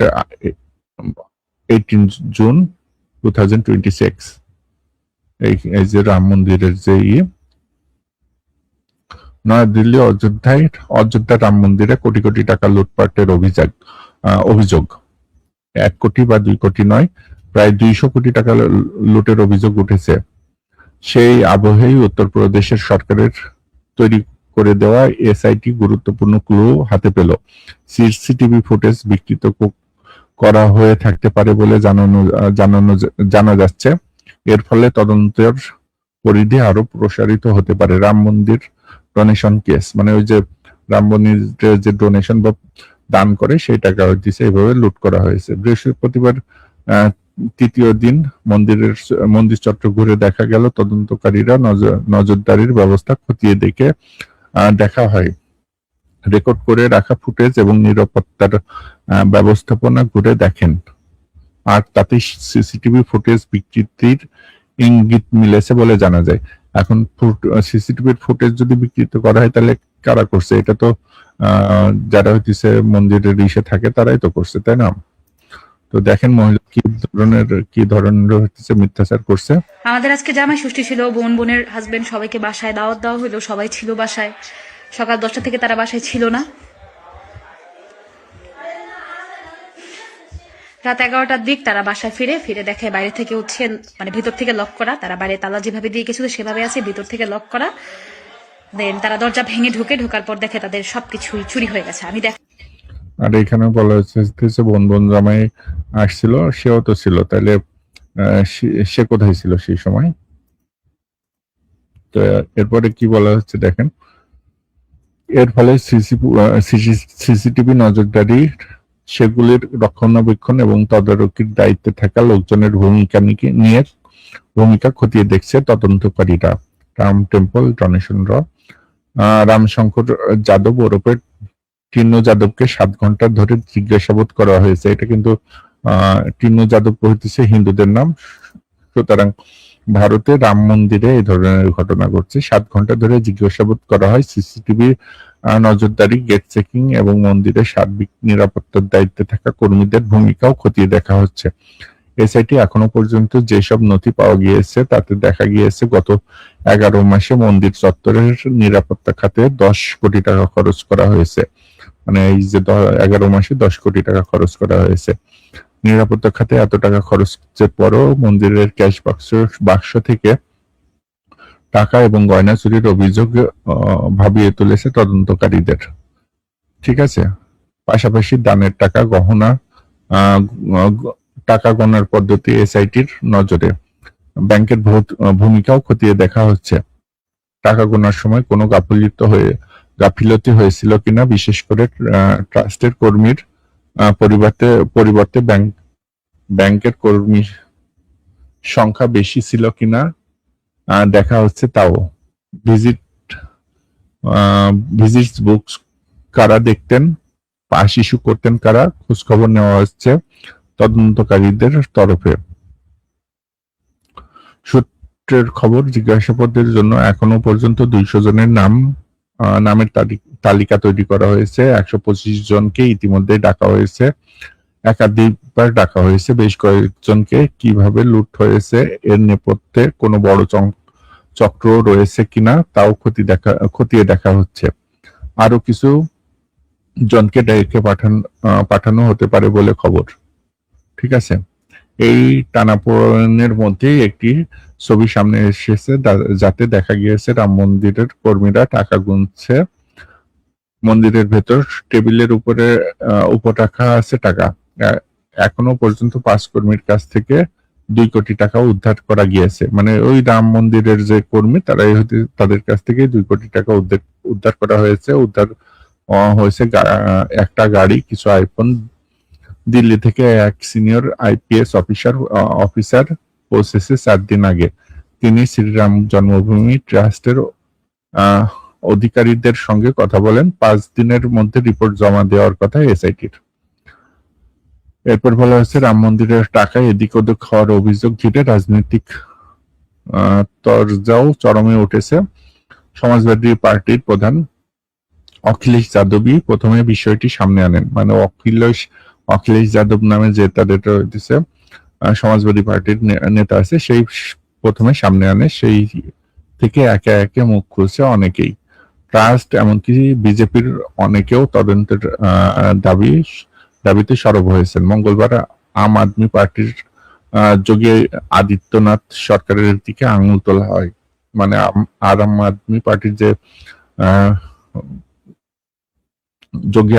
18 June 2026। এই যে রাম মন্দিরের যে নয়াদিল্লি অযোধ্যা রাম মন্দিরে কোটি কোটি টাকা লুটপাটের অভিযোগ 1 কোটি বা 2 কোটি নয়, প্রায় 200 কোটি টাকা লুটের অভিযোগ উঠেছে। সেই আবহেই উত্তরপ্রদেশের সরকারের তৈরি করে দেওয়া এসআইটি গুরুত্বপূর্ণ ক্লু হাতে পেল। সিসিটিভি ফুটেজ বিকৃত করা হয়ে থাকতে পারে বলে জানা যাচ্ছে। এর ফলে তদন্তের পরিধি আরো প্রসারিত হতে পারে। রাম মন্দির ডোনেশন কেস, মানে ওই যে রাম মন্দিরের যে ডোনেশন বা দান করে সেই টাকা হইতেছে এইভাবে লুট করা হয়েছে। বৃহস্পতিবার তৃতীয় দিন মন্দির চত্বর ঘুরে দেখা গেল তদন্তকারীরা নজরদারির ব্যবস্থা খতিয়ে দেখে দেখা হয় রেকর্ড করে রাখা ফুটেজ এবং নিরাপত্তার ব্যবস্থাপনা ঘুরে দেখেন। আর তাতে সিসিটিভি ফুটেজ বিকৃতির ইঙ্গিত মিলেছে বলে জানা যায়। এখন সিসিটিভির ফুটেজ যদি বিকৃত করা হয় তাহলে কারা করছে? এটা তো যারা হইতেছে মন্দিরের ইসে থাকে তারাই তো করছে, তাই না? তো দেখেন মহিলা কি ধরনের হচ্ছে মিথ্যাচার করছে। আমাদের আজকে জামাই ষষ্ঠী ছিল, বোনের হাজবেন্ড সবাইকে বাসায় দাওয়াত দেওয়া হলো, সবাই ছিল বাসায়। সকাল 10টা থেকে তারা বাসায় ছিল না। রাত 11টার দিক তারা বাসায় ফিরে দেখে বাইরে থেকে মানে ভিতর থেকে লক করা, তারা বাইরে তালা যেভাবে দিয়ে গেছিল সেভাবে আছে, ভিতর থেকে লক করা। দেন তারা দরজা ভেঙে ঢোকার পর দেখে তাদের সবকিছুই চুরি হয়ে গেছে। আমি আর এখানে বলা হচ্ছে বোন জামাই আসছিল, সেও তো ছিল, তাহলে সে কোথায় ছিল সেই সময়? তো এরপরে কি বলা হচ্ছে দেখেন। এর ফলে সিসিটিভি নজরদারি, সেগুলির রক্ষণাবেক্ষণ এবং তদারকির দায়িত্বে থাকা লোকজনের ভূমিকা খতিয়ে দেখছে তদন্তকারীরা। রাম টেম্পল ডোনেশন রামশঙ্কর যাদব ওরফে টিন্ন যাদবকে 7 ঘন্টা ধরে জিজ্ঞাসাবাদ করা হয়েছে। এটা কিন্তু টিন্ন যাদব হইতেছে হিন্দুদের নাম। সুতরাং ভারতে রাম মন্দিরে এই ধরনের ঘটনা ঘটছে। 7 ঘন্টা ধরে জিজ্ঞাসাবাদ করা হয়। সিসিটিভি নজরদারি, গেট চেকিং এবং মন্দিরের সার্বিক নিরাপত্তার দায়িত্বে থাকা কর্মীদের ভূমিকাও খতিয়ে দেখা হচ্ছে। এসআইটি এখনো পর্যন্ত যেসব নথি পাওয়া গিয়েছে তাতে দেখা গিয়েছে গত 11 মাসে মন্দির চত্বরের নিরাপত্তা খাতে 10 কোটি টাকা খরচ করা হয়েছে। মানে এই যে 11 মাসে 10 কোটি টাকা খরচ করা হয়েছে। নিরাপত্তা খাতে এত টাকা খরচের পরও মন্দিরের ক্যাশ বাক্স থেকে টাকা এবং গয়না চুরির অভিযোগ ভাবিয়ে তুলেছে তদন্তকারীদের। ঠিক আছে, পাশাপাশি দানের টাকা, গহনা, টাকা গণনার পদ্ধতি এসআইটির নজরে। ব্যাংকের ভূমিকাও খতিয়ে দেখা হচ্ছে। টাকা গোনার সময় কোনো গাফিলতি হয়েছিল কিনা, বিশেষ করে ট্রাস্টের কর্মীর পরিবর্তে ব্যাংকের কর্মীর সংখ্যা বেশি ছিল কিনা দেখা হচ্ছে তাও। ভিজিট বুকস কারা দেখতেন, পাস ইস্যু করতেন কারা, খোঁজ খবর নেওয়া হচ্ছে তদন্তকারীদের তরফে। সূত্রের খবর, জিজ্ঞাসাবাদের জন্য এখনো পর্যন্ত 200 জনের নামের তালিকা তৈরি করা হয়েছে। 125 জনকে ইতিমধ্যে ডাকা হয়েছে, একাধিকবার ডাকা হয়েছে। বেশ কয়েকজনকে কিভাবে লুট হয়েছে এর নেপথ্যে কোনো বড় চক্র রয়েছে কিনা তাও খতিয়ে দেখা হচ্ছে। আরো কিছু জনকে ডেকে পাঠানো হতে পারে বলে খবর। ঠিক আছে, এই টানাপোড়েনের মধ্যে একটি ছবি সামনে এসেছে যাতে দেখা গিয়েছে রাম মন্দিরের কর্মীরা টাকা গুনছে। মন্দিরের ভেতর টেবিলের উপর রাখা আছে টাকা। এখনো পর্যন্ত 5 কর্মীর কাছ থেকে 2 কোটি টাকা উদ্ধার করা গিয়েছে। মানে ওই রাম মন্দিরের যে কর্মী তাদের কাছ থেকে 2 কোটি টাকা উদ্ধার করা হয়েছে। উদ্ধার হয়েছে একটা গাড়ি, কিছু আইফোন। দিল্লি থেকে এক সিনিয়র আইপিএস অফিসার পৌঁছেছে 4 দিন আগে। তিনি শ্রীরাম জন্মভূমি ট্রাস্টের অধিকারীদের সঙ্গে কথা বলেন। 5 দিনের মধ্যে রিপোর্ট জমা দেওয়ার কথা এসআইটির। এরপর বলা হয়েছে রাম মন্দিরের টাকা এদিক ওদিক হওয়ার অভিযোগ ঘিরে রাজনৈতিক তরজাও চরমে উঠেছে। সমাজবাদী পার্টির প্রধান অখিলেশ যাদবই প্রথমে বিষয়টি সামনে আনেন। মানে অখিলেশ যাদব নামে যে তাদের রয়েছে সমাজবাদী পার্টির নেতা আছে, সেই প্রথমে সামনে আনে। সেই থেকে একে একে মুখ খুলছে অনেকেই। ট্রাস্ট এমনকি বিজেপির অনেকেও তদন্তের দাবিতে সরব হয়েছেন। মঙ্গলবার আম আদমি পার্টির যোগী আদিত্যনাথ সরকারের দিকে আঙুল তোলা হয়। মানে আম আদমি পার্টির যে যোগী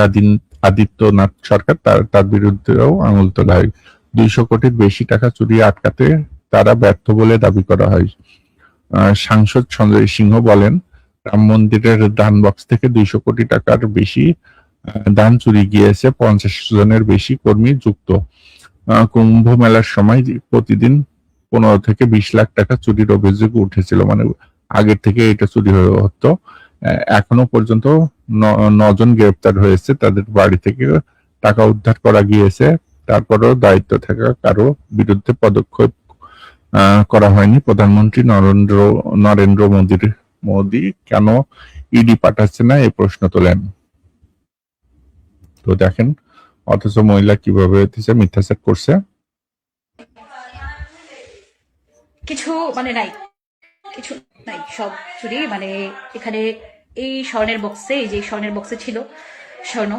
আদিত্যনাথ সরকার, তার বিরুদ্ধেও আঙুল তোলা হয়। 200 কোটির বেশি টাকা চুরি আটকাতে তারা ব্যর্থ বলে দাবি করা হয়। সাংসদ সঞ্জয় সিংহ বলেন, রাম মন্দিরের দান বক্স থেকে 200 কোটি টাকার বেশি দান চুরি গিয়েছে। 50 জনের বেশি কর্মী যুক্ত। কুম্ভ মেলার সময় প্রতিদিন 15 থেকে 20 লাখ টাকা চুরির অভিযোগ উঠেছিল। মানে আগের থেকে এটা চুরি হতো। এখনো পর্যন্ত 9 জন গ্রেপ্তার হয়েছে, তাদের বাড়ি থেকে টাকা উদ্ধার করা গিয়েছে। তারপরেও দায়িত্ব থাকা কারো বিরুদ্ধে পদক্ষেপ করা হয়নি। প্রধানমন্ত্রী নরেন্দ্র মোদী কেন ইডি পাঠাচ্ছে না এই প্রশ্ন তোলেন। তো দেখেন, অথচ মহিলা কিভাবে মিথ্যাচার করছে। কিছু মানে নাই, কিছু নাই, সব চুরি। মানে এখানে এই স্বর্ণের বক্সে ছিল স্বর্ণ,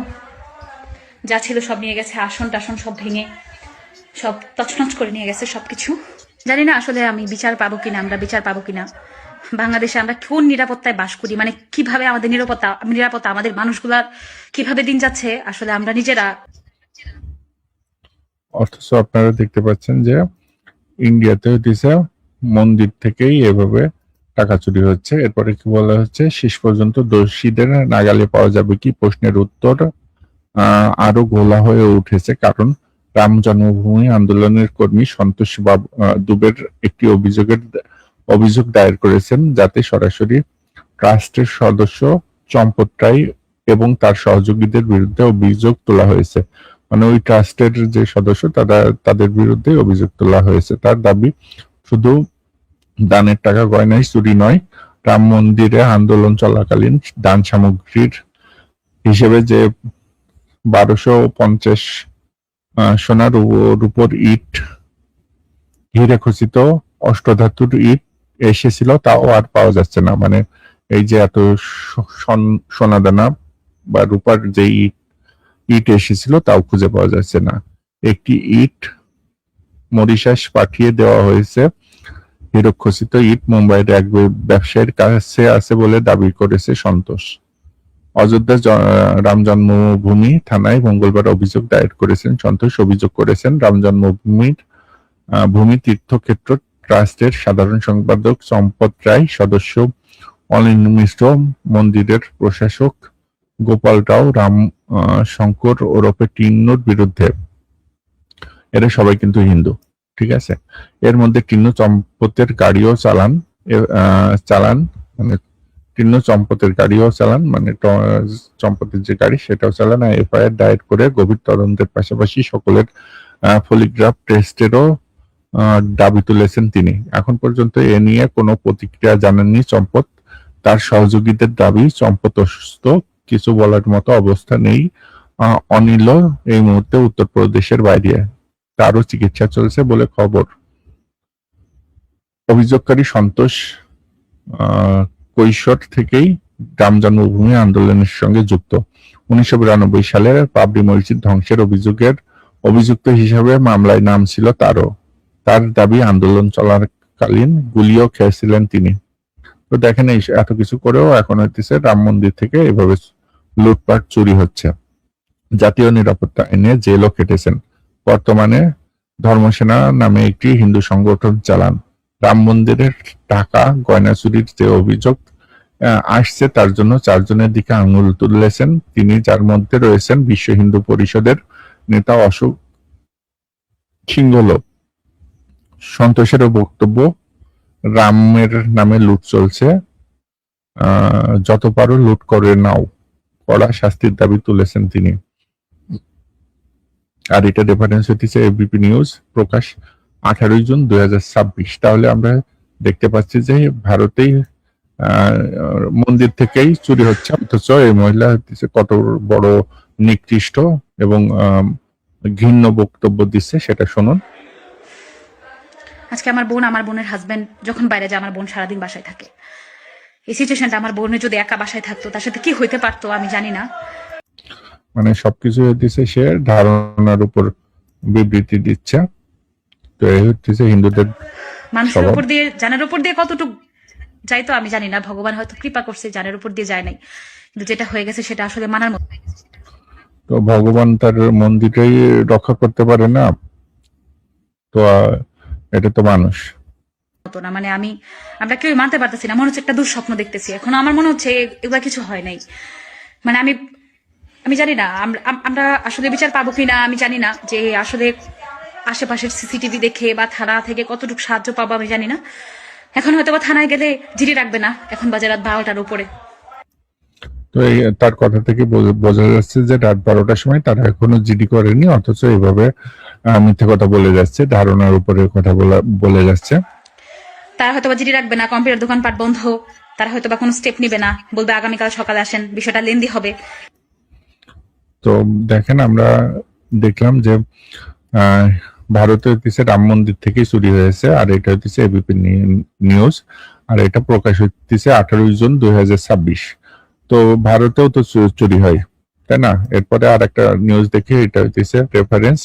যা ছিল সব নিয়ে গেছে। আসন টাসন সব ভেঙে সব তছনছ করে নিয়ে গেছে সবকিছু। জানি না আসলে আমরা বিচার পাবো কিনা। বাংলাদেশে আমরা কোন নিরাপত্তায় বাস করি, মানে কিভাবে আমাদের নিরাপত্তা আমাদের মানুষগুলার কিভাবে দিন যাচ্ছে আসলে আমরা নিজেরা। অথচ আপনারা দেখতে পাচ্ছেন যে ইন্ডিয়াতে মন্দির থেকেই এভাবে টাকা চুরি হচ্ছে। এরপরে কি বলা হচ্ছে, শেষ পর্যন্ত দোষীদের নাগালে পাওয়া যাবে কি প্রশ্নের উত্তর আরো ঘোলা হয়ে উঠেছে। কারণ রাম জন্মভূমি আন্দোলনের কর্মী সন্তোষ দুবের একটি অভিযোগ দায়ের করেছেন, যাতে সরাসরি ট্রাস্টের সদস্য চম্পট রায় এবং তার সহযোগীদের বিরুদ্ধে অভিযোগ তোলা হয়েছে। মানে ওই ট্রাস্টের যে সদস্য তাদের বিরুদ্ধে অভিযোগ তোলা হয়েছে। তার দাবি শুধু দানের টাকা গয়নাই চুরি নয়, রাম মন্দিরে আন্দোলন চলাকালীন দান সামগ্রীর হিসেবে যে 1250 সোনার রূপোর ইট, হীরে খচিত অষ্টধাতুর ইট এসেছিল, তাও আর পাওয়া যাচ্ছে না। মানে এই যে এত সোনা দানা বা রূপার যে ইট এসেছিল তাও খুঁজে পাওয়া যাচ্ছে না। একটি ইট মরিশাস পাঠিয়ে দেওয়া হয়েছে। হীরকখচিত ইট মুম্বাইয়ের এক ব্যবসায়ীর কাছে আছে বলে দাবি করেছে সন্তোষ। অযোধ্যা রাম জন্মভূমি থানায় মঙ্গলবার অভিযোগ দায়ের করেছেন সন্তোষ। অভিযোগ করেছেন রাম জন্মভূমির ভূমি তীর্থক্ষেত্র ট্রাস্টের সাধারণ সম্পাদক চম্পট রায়, সদস্য অনিল মিশ্র, মন্দিরের প্রশাসক গোপাল রাও, রাম শঙ্কর ওরফে টিন্নুর বিরুদ্ধে। এরা সবাই কিন্তু হিন্দু, ঠিক আছে। এর মধ্যে টিন্নু চম্পতের গাড়িও চালান মানে টিন্নু চম্পতের গাড়িও চালান, মানে চম্পতের যে গাড়ি সেটাও চালান। এফআইআর দায়ের করে গভীর তদন্তের পাশাপাশি সকলের পলিগ্রাফ টেস্টেরও দাবি তুলেছেন তিনি। এখন পর্যন্ত এ নিয়ে কোনো প্রতিক্রিয়া জানাননি চম্পত। তার সহযোগীদের দাবি চম্পত অসুস্থ, কিছু বলার মতো অবস্থা নেই। অনিল এই মুহূর্তে উত্তরপ্রদেশের বাইরে, তারও চিকিৎসা চলছে বলে খবর। অভিযোগকারী সন্তোষ কৈশোর থেকেই রাম জন্মভূমি আন্দোলনের সঙ্গে যুক্ত। 1992 সালে বাবরি মসজিদ ধ্বংসের অভিযুক্ত হিসাবে মামলায় নাম ছিল তারও। তার দাবি আন্দোলন চলাকালীন গুলিও খেয়েছিলেন তিনি। তো দেখেন এই এত কিছু করেও এখন হইতেছে রাম মন্দির থেকে এভাবে লুটপাট চুরি হচ্ছে। জাতীয় নিরাপত্তা আইনে জেলও কেটেছেন। বর্তমানে ধর্মসেনা নামে একটি হিন্দু সংগঠন চালান। রাম মন্দিরের টাকা গয়না চুরির যে অভিযোগ আসছে তার জন্য 4 জনের দিকে আঙুল তুলেছেন তিনি, যার মধ্যে রয়েছেন বিশ্ব হিন্দু পরিষদের নেতা অশোক সিংহল। সন্তোষেরও বক্তব্য, রামের নামে লুট চলছে, যত পারো লুট করে নাও, কড়া শাস্তির দাবি তুলেছেন তিনি। আর এটা রেফারেন্স হচ্ছে এবিপি নিউজ, প্রকাশ 18 জুন 2026। তাহলে আমরা দেখতে পাচ্ছি যে ভারতেই মন্দির থেকেই চুরি হচ্ছে, অথচ এই মহিলা হচ্ছে কত বড় নিকৃষ্ট এবং ঘৃণ্য বক্তব্য দিচ্ছে, সেটা শুনুন। আজকে আমার বোনের হাজবেন্ড যখন বাইরে যায়, আমার বোন সারাদিন বাসায় থাকে। এই সিচুয়েশনটা আমার বোনের যদি একা বাসায় থাকতো তার সাথে কি হইতে পারতো আমি জানি না। মানে সবকিছু দিচ্ছে সে ধারণার উপর বিবৃতি দিচ্ছে। তো এই হচ্ছে হিন্দুদের মানুষের উপর দিয়ে, জানের উপর দিয়ে কতটুকু যাইতো আমি জানি না। ভগবান হয়তো কৃপা করছে, জানের উপর দিয়ে যায় নাই, কিন্তু যেটা হয়ে গেছে সেটা আসলে মানার মতো। তো ভগবান তার মন্দিরটাই রক্ষা করতে পারে না, তো এটা তো মানুষ না। মানে আমরা কেউ মানতে পারতেছি না, মনে হচ্ছে একটা দুঃস্বপ্ন দেখতেছি। এখন আমার মনে হচ্ছে এগুলা কিছু হয় নাই। মানে আমি জানি না আমরা আসলে বিচার পাবো কিনা আমি জানি না, যে আসলে আশেপাশের সিসিটিভি দেখে বা থানা থেকে কতটুকু সাহায্য পাবো আমি জানি না। এখন হয়তো বা থানায় গেলে জিডি রাখবে না, এখন বাজে রাত 12টার উপরে। তো তার কথা থেকে বোঝা যাচ্ছে যে রাত 12টার সময় তারা এখনো জিডি করেনি, অথচ এইভাবে মিথ্যে কথা বলে যাচ্ছে, ধারণার উপরে কথা বলে যাচ্ছে। তারা হয়তো বা জিডি রাখবে না, কম্পিউটার দোকানপাট বন্ধ, তারা হয়তো বা কোনো স্টেপ নিবে না, বলবে আগামীকাল সকালে আসেন, বিষয়টা লেন্দি হবে। তো দেখেন, আমরা দেখলাম যে ভারতে হচ্ছে রাম মন্দির থেকেই চুরি হয়েছে, আর এটা হচ্ছে এবিপি নিউজ, আর এটা প্রকাশ হচ্ছে 18 জুন 2026। তো ভারতেও তো চুরি হয়, তাই না? এরপরে আর একটা নিউজ দেখে, এটা হচ্ছে রেফারেন্স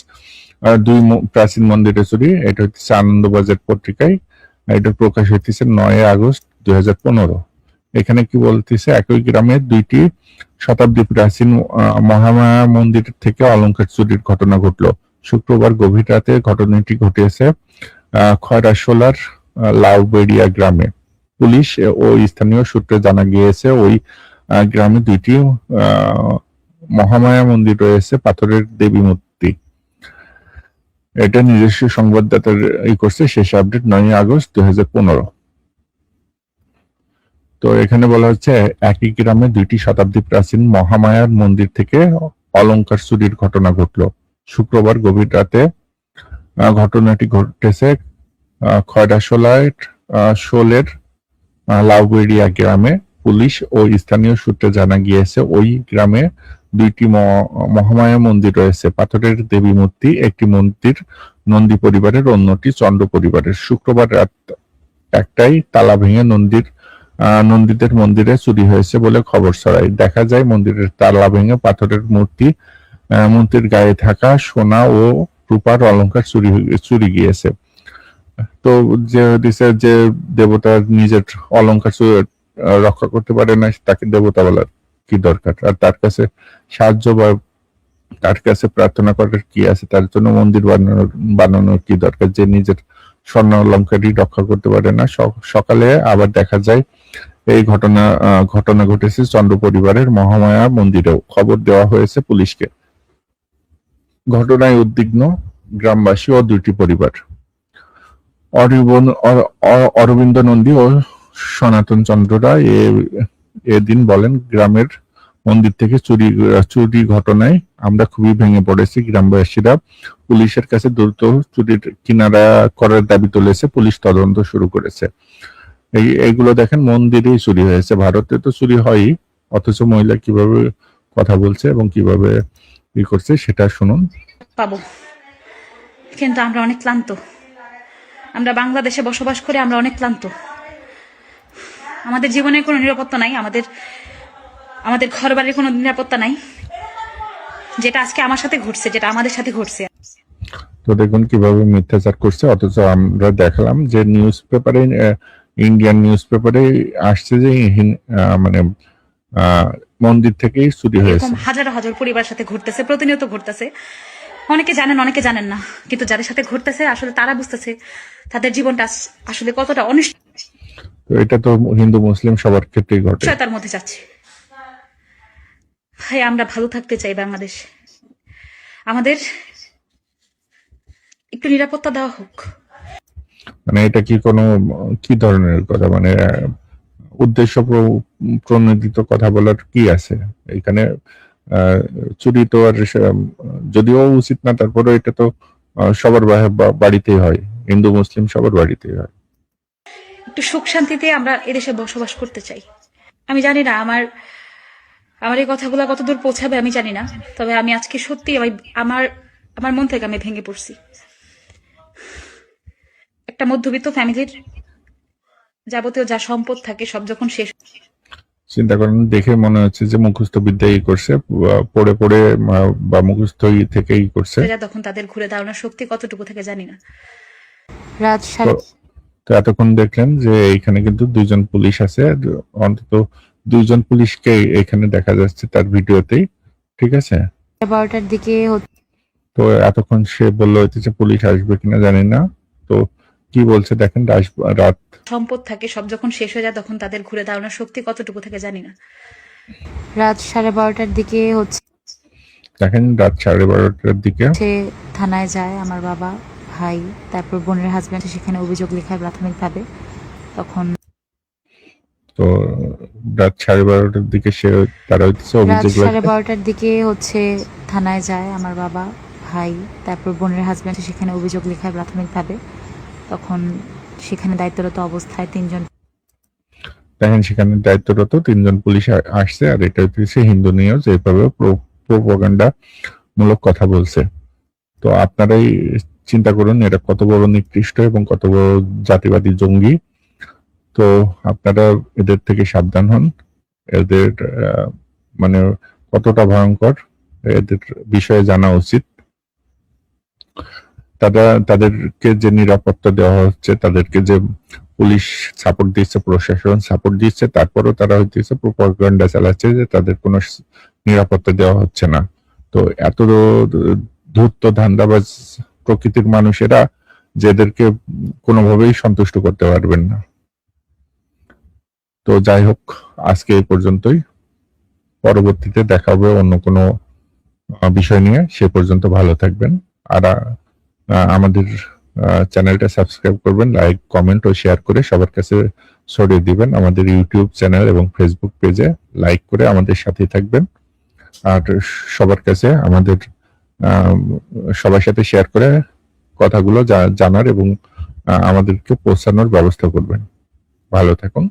2 প্রাচীন মন্দিরে চুরি, এটা হচ্ছে আনন্দবাজার পত্রিকায়, এটা প্রকাশ হচ্ছে 9 আগস্ট 2015। এখানে কি বলতেছে, একই গ্রামের 2টি শতাব্দী প্রাচীন মহামায়া মন্দির থেকে অলংকার চুরির ঘটনা ঘটলো শুক্রবার গভীর রাতে। ঘটনাটি ঘটেছে খয়রাশোলার লাউবেড়িয়া গ্রামে। পুলিশ ও স্থানীয় সূত্রে জানা গিয়েছে ওই গ্রামে 2টি মহামায়া মন্দির রয়েছে, পাথরের দেবী মূর্তি। এটা নিজস্ব সংবাদদাতার করছে, শেষ আপডেট 9 আগস্ট 2015। তো এখানে বলা হচ্ছে একই গ্রামে 2টি শতাব্দী প্রাচীন মহামায়ার মন্দির থেকে অলংকার চুরির ঘটনা ঘটলো। শুক্রবার গভীর রাতে ঘটনাটি ঘটেছে খয়রাশোলার শোলের লাউবেরিয়া গ্রামে। পুলিশ ও স্থানীয় সূত্রে জানা গিয়েছে ওই গ্রামে 2টি মহামায়া মন্দির রয়েছে। পাথরের দেবী মূর্তি, একটি মন্দির নন্দী পরিবারের, অন্যটি চন্ড পরিবারের। শুক্রবার রাত 1টায় তালা ভেঙে নন্দীদের মন্দিরে চুরি হয়েছে বলে খবর ছড়ায়। দেখা যায় মন্দিরের তালা ভেঙে পাথরের মূর্তির গায়ে থাকা সোনা ও রূপার অলংকার চুরি গিয়েছে। তো যে দিছে যে দেবতার নিজের অলংকার রক্ষা করতে পারে না, তাকে দেবতা বলার কি দরকার? আর তার কাছে সাহায্য বা তার কাছে প্রার্থনা করার কি আছে? তার জন্য মন্দির বানানোর কি দরকার, যে নিজের স্বর্ণ অলংকারই রক্ষা করতে পারে না? সকালে আবার দেখা যায় এই ঘটনা ঘটেছে চন্দ্র পরিবারের মহামায়া মন্দিরেও। খবর দেওয়া হয়েছে পুলিশকে। ঘটনায় উদ্বিগ্ন গ্রামবাসী ও 2টি পরিবার। অরবিন্দ নন্দী ও সনাতন চন্দ্ররা এদিন বলেন, গ্রামের মন্দির থেকে চুরি ঘটনায় আমরা খুবই ভেঙে পড়েছি। গ্রামবাসীরা পুলিশের কাছে দ্রুত চুরির কিনারা করার দাবি তুলেছে। পুলিশ তদন্ত শুরু করেছে। এইগুলো দেখেন, মন্দিরেই চুরি হয়েছে। ভারতে তো চুরি হয়ই, অথচ মহিলা কিভাবে কথা বলছে এবং কিভাবে ই করছে সেটা শুনুন। পাবো, কিন্তু আমরা অনেক ক্লান্ত। আমরা বাংলাদেশে বসবাস করে আমরা অনেক ক্লান্ত। আমাদের জীবনের কোনো নিরাপত্তা নাই, আমাদের ঘর বাড়ির কোনো নিরাপত্তা নাই। যেটা আজকে আমার সাথে ঘটছে, যেটা আমাদের সাথে ঘটছে। তো দেখুন কিভাবে মিথ্যাচার করছে। অথচ আমরা দেখালাম যে নিউজ পেপারে, ইন্ডিয়ান নিউজ পেপারে আসছে যে মানে মন্দির থেকেই চুরি হয়েছে। এরকম হাজার হাজার পরিবার সাথে ঘটতেছে, প্রতিনিয়ত ঘটতেছে। অনেকে জানেন, অনেকে জানেন না, কিন্তু যাদের সাথে ঘটতেছে আসলে তারা বুঝতেছে তাদের জীবনটা আসলে কতটা তো এটা তো হিন্দু মুসলিম সবার ক্ষেত্রেই ঘটে। অনিশ্চয়তার মধ্যে যাচ্ছে। ভাই, আমরা ভালো থাকতে চাই। বাংলাদেশ, আমাদের একটু নিরাপত্তা দেওয়া হোক। মানে এটা কি ধরনের কথা? মানে উদ্দেশ্য প্রণোদিত কথা বলার কি আছে এখানে? চুরি তো আর যদিও উচিত না, তারপরে এটা তো সবার বাড়িতেই হয়, হিন্দু মুসলিম সবার বাড়িতেই হয়। একটু সুখ শান্তিতে আমরা এদেশে বসবাস করতে চাই। আমি জানি না আমার এই কথাগুলো কতদূর পৌঁছাবে, আমি জানি না। তবে আমি আজকে সত্যি আমার মন থেকে আমি ভেঙে পড়ছি। একটা মধ্যবিত্ত ফ্যামিলির যাবতীয় যা সম্পদ থাকে সব যখন শেষ। চিন্তা করেন, দেখে মনে হচ্ছে যে মুখস্থ বিদ্যাই করছে, পড়ে বা মুখস্থ থেকেই করছে। তখন তাদের ঘুরে দাঁড়ানোর শক্তি কতটুকু থাকে জানি না। রাত তো এতক্ষণ দেখলেন যে এইখানে কিন্তু 2জন পুলিশ আছে, অন্তত 2জন পুলিশকে এখানে দেখা যাচ্ছে তার ভিডিওতেই, ঠিক আছে? 12টার দিকে তো এতক্ষণ সে বললো হচ্ছে পুলিশ আসবে কিনা জানি না। তো কি বলছে দেখেন, রাত সম্পদ থাকে সব যখন শেষ হয়ে যায় তখন তাদের ঘুরে দাঁড়ানোর শক্তি কতটুকু থাকে জানি না। রাত 12:30টার দিকে দেখেন, রাত 12:30টার দিকে থানায় যায় আমার বাবা, ভাই, তারপর বোনের হাজবেন্ড। সেখানে অভিযোগ লেখায় প্রাথমিকভাবে। তখন তো রাত 12:30টার দিকে তারা হচ্ছে রাত অভিযোগ 12:30টার দিকে থানায় যায় আমার বাবা, ভাই, তারপর বোনের হাজবেন্ড। সেখানে অভিযোগ লেখায় প্রাথমিকভাবে। তখন সেখানে দায়িত্বরত অবস্থায় 3জন দেখেন, সেখানে দায়িত্বরত 3জন পুলিশ আসছে। আর এটা হচ্ছে হিন্দু নিউজ এইভাবে প্রোপাগান্ডা মূলক কথা বলছে। তো আপনারাই চিন্তা করুন এরা কত বড় নিকৃষ্ট এবং কত বড় জাতিবাদী জঙ্গি। তো আপনারা এদের থেকে সাবধান হন। এদের মানে কতটা ভয়ঙ্কর এদের বিষয়ে জানা উচিত। তাদেরকে যে নিরাপত্তা দেওয়া হচ্ছে, তাদেরকে যে পুলিশ সাপোর্ট দিচ্ছে, প্রশাসন সাপোর্ট দিচ্ছে, তারপরও তারা হচ্ছে প্রোপাগান্ডা চালাচ্ছে যে তাদের কোনো নিরাপত্তা দেওয়া হচ্ছে না। তো এত ধূর্ত ধান্দাবাজ প্রকৃতির মানুষেরা যে এদেরকে কোনোভাবেই সন্তুষ্ট করতে পারবেন না। তো যাই হোক, আজকে এই পর্যন্তই। পরবর্তীতে দেখা হবে অন্য কোনো বিষয় নিয়ে। সে পর্যন্ত ভালো থাকবেন। আর আমাদের চ্যানেলটা সাবস্ক্রাইব করবেন, লাইক, কমেন্ট ও শেয়ার করে সবার কাছে ছড়িয়ে দিবেন। আমাদের ইউটিউব চ্যানেল এবং ফেসবুক পেজে লাইক করে আমাদের সাথেই থাকবেন। আর সবার কাছে আমাদের সবার সাথে শেয়ার করে কথাগুলো জানার এবং আমাদেরকে পৌঁছানোর ব্যবস্থা করবেন। ভালো থাকুন।